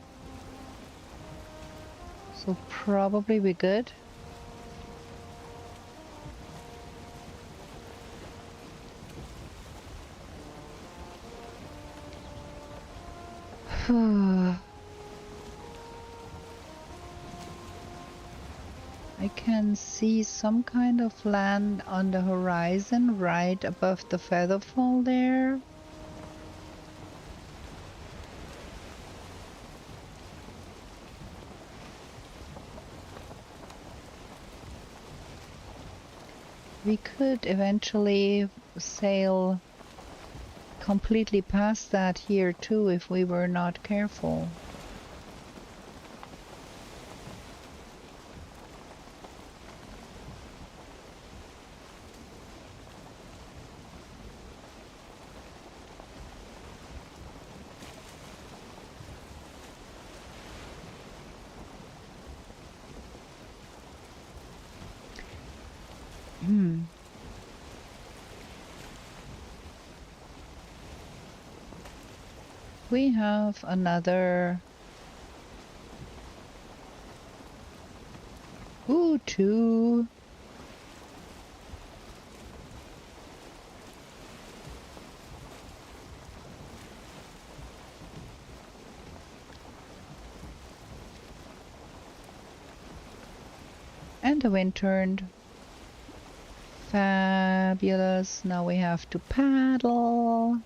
So probably we're good. I can see some kind of land on the horizon right above the featherfall there. We could eventually sail completely past that here too if we were not careful. We have another... Ooh, two. And the wind turned. Fabulous. Now we have to paddle.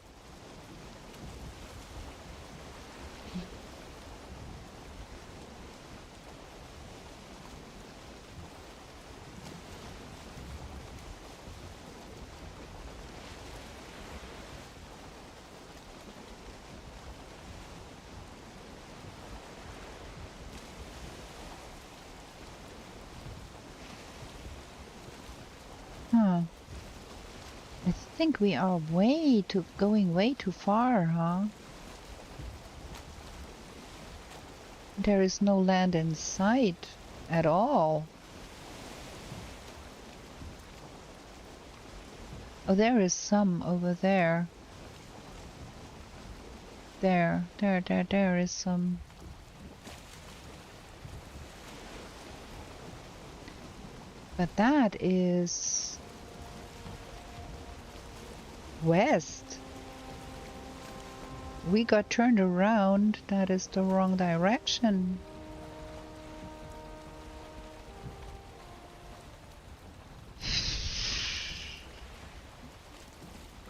I think we are going way too far, huh? There is no land in sight at all. Oh, there is some over there. There is some. But that is west. We got turned around. That is the wrong direction.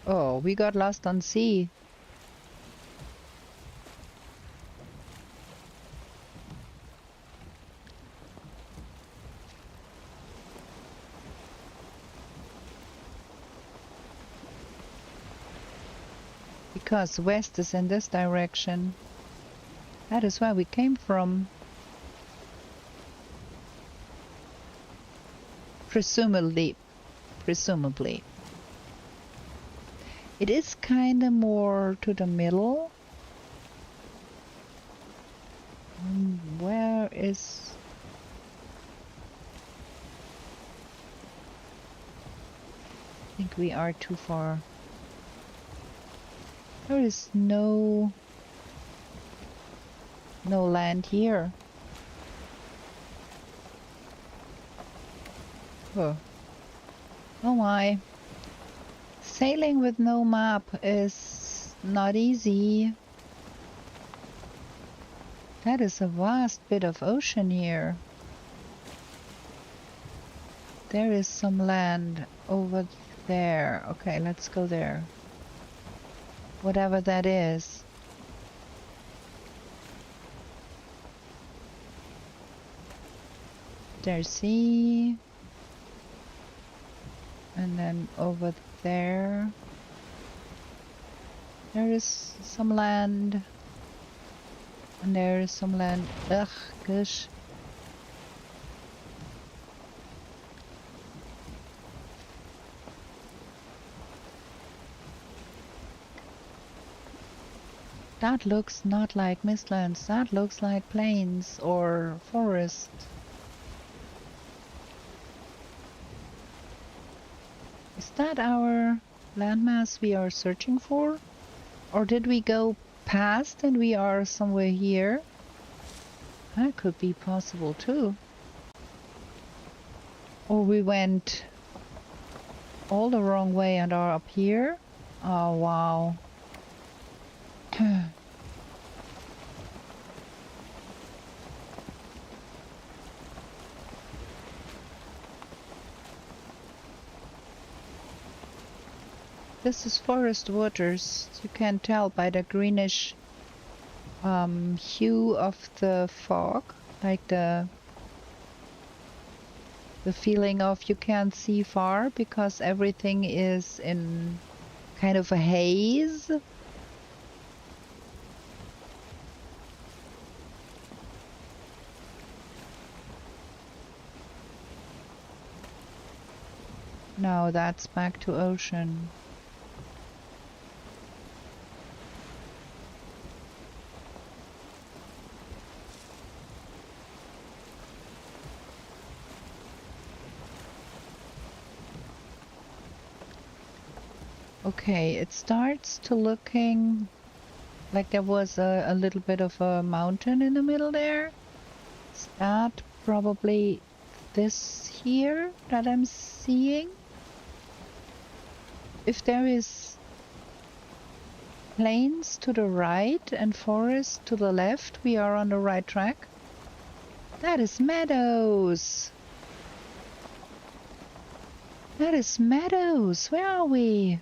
Oh, we got lost on sea. because west is in this direction. That is where we came from. Presumably. Presumably. It is kind of more to the middle. Where is... I think we are too far. There is no land here. Oh. Oh my. Sailing with no map is not easy. That is a vast bit of ocean here. There is some land over there. Okay, let's go there. Whatever that is. There's sea. And then over there. There is some land. And there is some land. Ugh, gosh. That looks not like mistlands. That looks like plains or forest. Is that our landmass we are searching for? Or did we go past and we are somewhere here? That could be possible too. Or we went all the wrong way and are up here? Oh wow. This is forest waters. You can tell by the greenish hue of the fog, like the feeling of you can't see far because everything is in kind of a haze. No, that's back to ocean. Okay, it starts to looking like there was a little bit of a mountain in the middle there. Is that probably this here that I'm seeing? If there is plains to the right and forest to the left, we are on the right track. That is meadows. That is meadows. Where are we?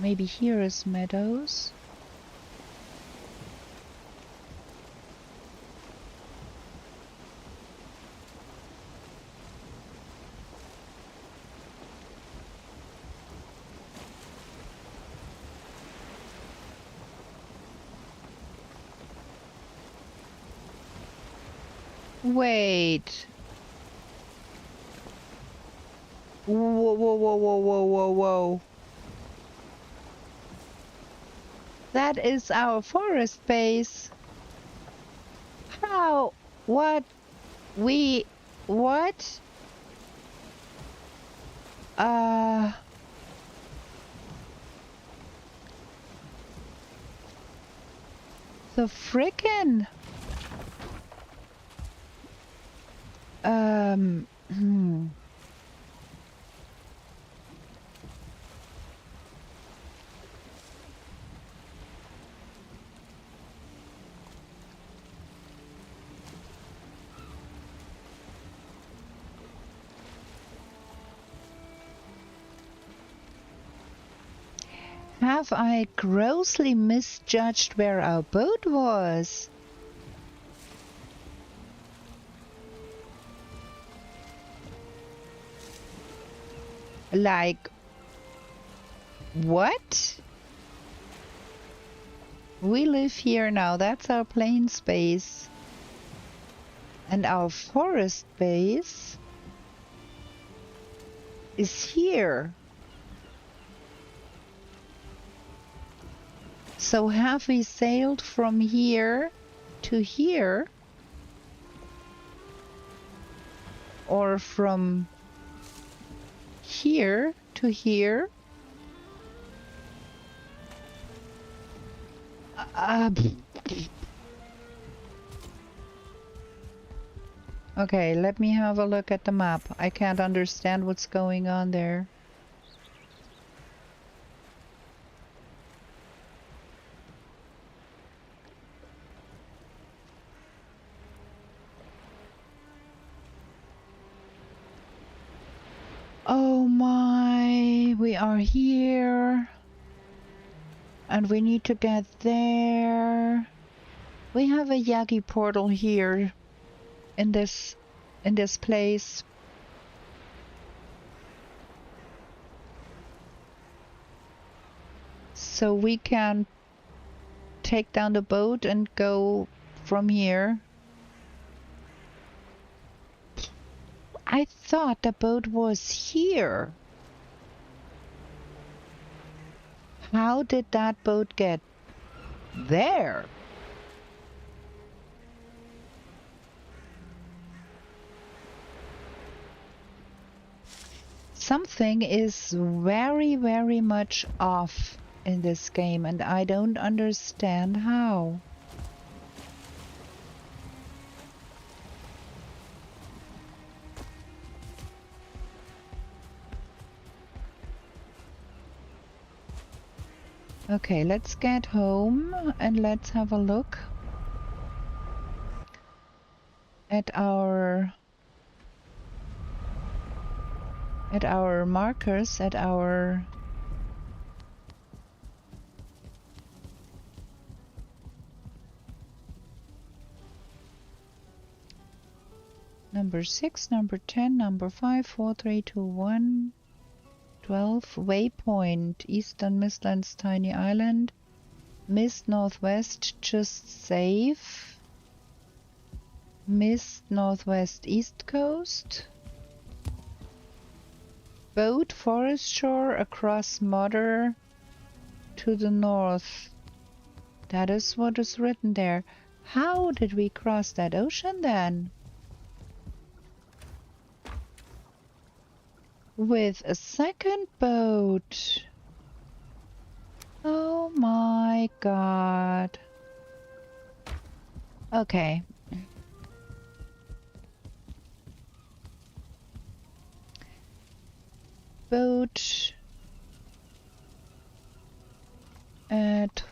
Maybe here is meadows. Wait. Whoa, whoa, whoa, whoa, whoa, whoa, whoa. That is our forest base. How? What? What? The frickin'. Have I grossly misjudged where our boat was? Like, what? We live here now. That's our plain space. And our forest base is here. So have we sailed from here to here? Or from here to here? Okay, let me have a look at the map. I can't understand what's going on there. Oh my, we are here. And we need to get there. We have a Yagi portal here in this place. So we can take down the boat and go from here. I thought the boat was here. How did that boat get there? Something is very, very much off in this game, and I don't understand how. Okay, let's get home and let's have a look at our markers, at our number 6, number 10, number 5, 4, 3, 2, 1, 12, waypoint, Eastern Mistlands, Tiny Island, Mist Northwest, just safe, Mist Northwest, East Coast, boat, forest shore, across Modder to the north. That is what is written there. How did we cross that ocean then? With a second boat. Oh my god. Okay. Boat at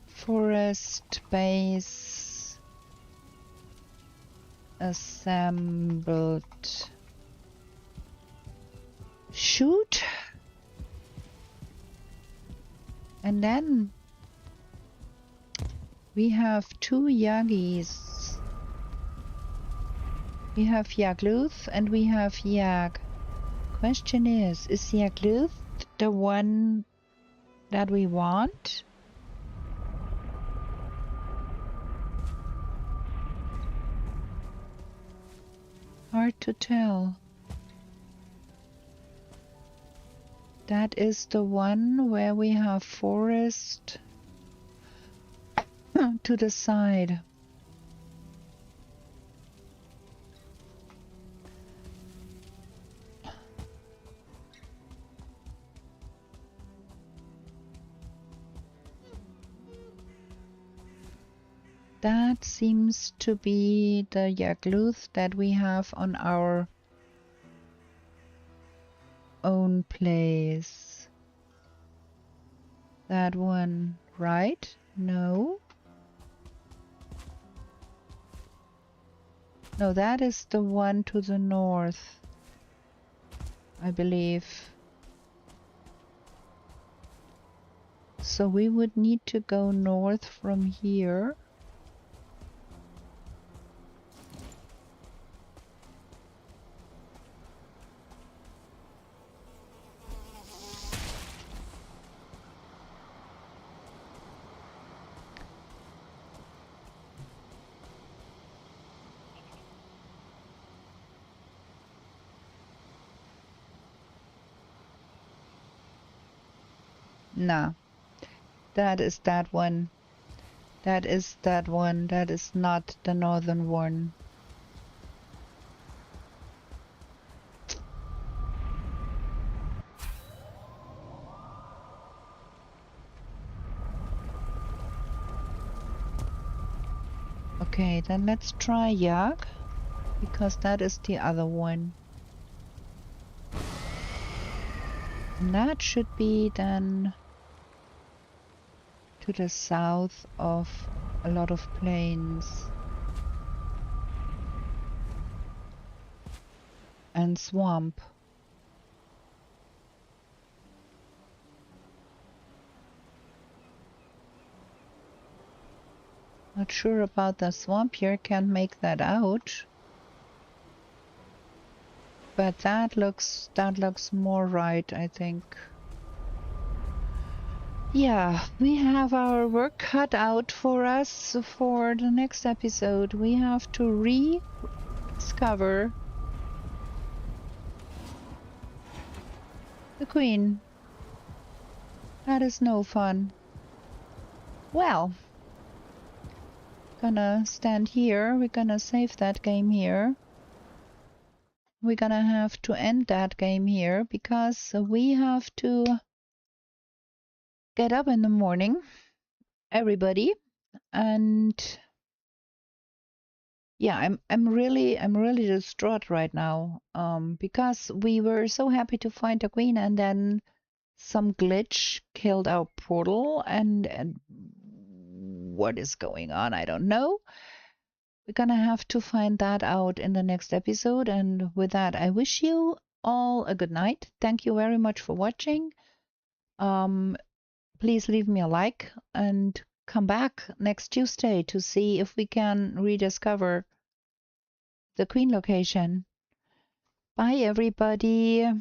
forest base assembled. Shoot. And then we have 2 Yagis. We have Yagluth and we have Yag. Question is Yagluth the one that we want? Hard to tell. That is the one where we have forest to the side. That seems to be the Yagluth that we have on our own place. That one, right? No? No, that is the one to the north, I believe. So we would need to go north from here. Nah, that is that one. That is that one. That is not the northern one. Okay, then let's try Yag, because that is the other one. And that should be then to the south of a lot of plains and swamp. Not sure about the swamp here, can't make that out. But that looks more right, I think. Yeah, we have our work cut out for us for the next episode. We have to rediscover the Queen. That is no fun. Well, gonna stand here. We're gonna save that game here. We're gonna have to end that game here because we have to get up in the morning, everybody, and yeah, I'm really distraught right now, because we were so happy to find a queen and then some glitch killed our portal and what is going on, I don't know. We're gonna have to find that out in the next episode, and with that I wish you all a good night. Thank you very much for watching. Please leave me a like and come back next Tuesday to see if we can rediscover the Queen location. Bye, everybody.